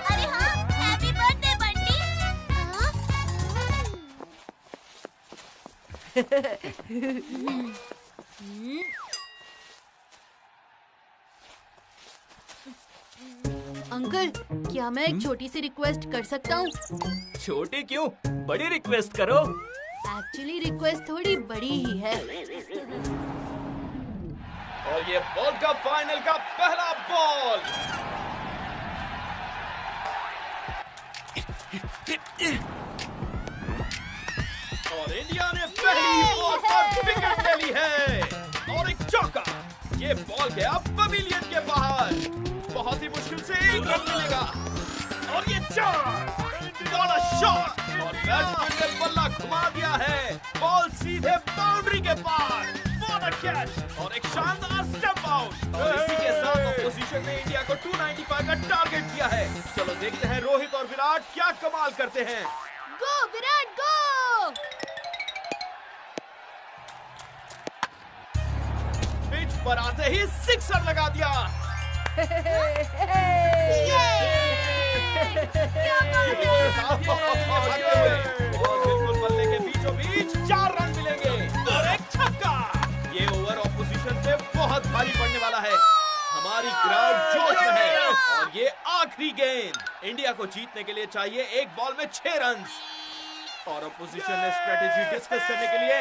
अरे हाँ, हैप्पी बर्थडे बंटी।
अंकल, क्या मैं एक छोटी सी रिक्वेस्ट कर सकता हूँ?
छोटी क्यों, बड़ी रिक्वेस्ट करो।
एक्चुअली रिक्वेस्ट थोड़ी बड़ी ही है।
और ये वर्ल्ड कप फाइनल का पहला बॉल। और इंडिया ने पहली बॉल पर विकेट ले ली है और एक चौका। ये बॉल गया पवेलियन के बाहर। बहुत ही मुश्किल से एक रन मिलेगा और ये चार। बड़ा शॉट और बैट्समैन ने बल्ला घुमा दिया है। बॉल सीधे बाउंड्री के पार। व्हाट अ कैच और एक शानदार स्टेप आउट। और इसी के साथ ऑपोजिशन ने इंडिया को 295 का टारगेट दिया है। चलो देखते हैं रोहित और विराट क्या कमाल करते हैं।
गो विराट गो!
पिच पर आते ही सिक्सर लगा दिया। बिल्कुल बल्ले के बीचों बीच 4 रन मिलेंगे और एक छक्का। ये ओवर ऑपोजिशन पे बहुत भारी पड़ने वाला है। हमारी क्राउड जोश में है और ये आखिरी गेंद। इंडिया को जीतने के लिए चाहिए एक बॉल में 6 रन। और ऑपोजिशन ने स्ट्रेटेजी डिस्कस करने के लिए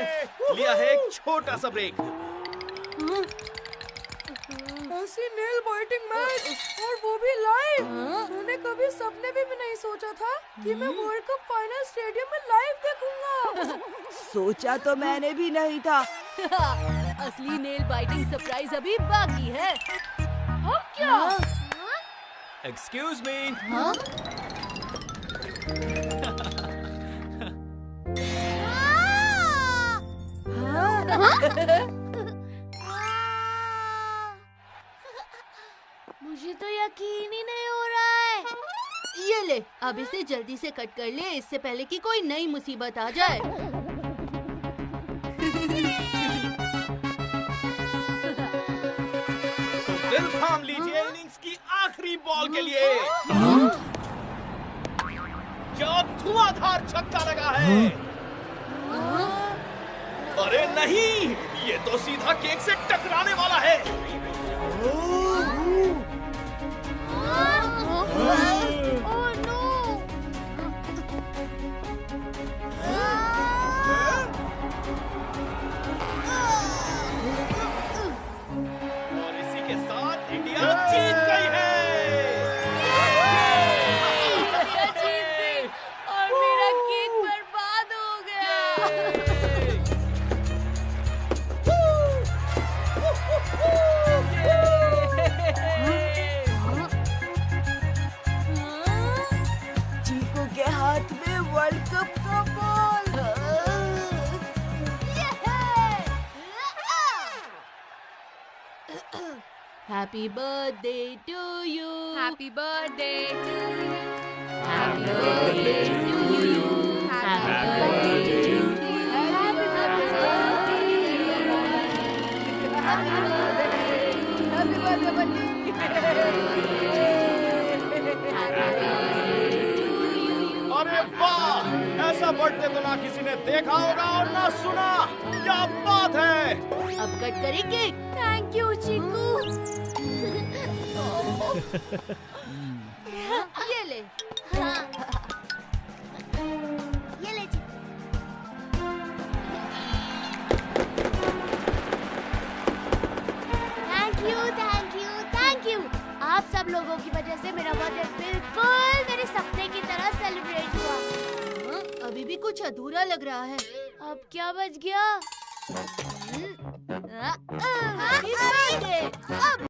लिया है एक छोटा सा ब्रेक।
ऐसी नेल बाइटिंग मैच और वो भी लाइव। मैंने कभी सपने भी नहीं सोचा था कि मैं वर्ल्ड कप फाइनल स्टेडियम में लाइव देखूंगा।
सोचा तो मैंने भी नहीं था।
असली नेल बाइटिंग सरप्राइज अभी बाकी है। अब क्या?
Excuse me.
मुझे तो यकीन ही नहीं हो रहा है।
ये ले, अब इसे जल्दी से कट कर ले, इससे पहले कि कोई नई मुसीबत आ जाए।
तो दिल थाम लीजिए इनिंग्स की आखिरी बॉल के लिए। क्या धुआंधार छक्का लगा है। अरे नहीं, ये तो सीधा केक से टकराने वाला है।
Oh no!
जीत गई है।
और मेरा केक बर्बाद हो गया।
चीकू के हाथ में वर्ल्ड कप का ball.
Happy birthday to you.
Happy birthday to you.
Happy birthday to you. Happy birthday to you.
Happy birthday Bunty.
अरे वाह, ऐसा बर्थडे तो ना किसी ने देखा होगा और ना सुना। क्या बात है।
अब कट करेंगे।
थैंक यू चीकू।
ये ले।
ये ले थैंक यू। आप सब लोगों की वजह से मेरा बर्थडे बिल्कुल मेरे सपने की तरह सेलिब्रेट हुआ।
अभी भी कुछ अधूरा लग रहा है।
अब क्या बच गया?
Happy birthday.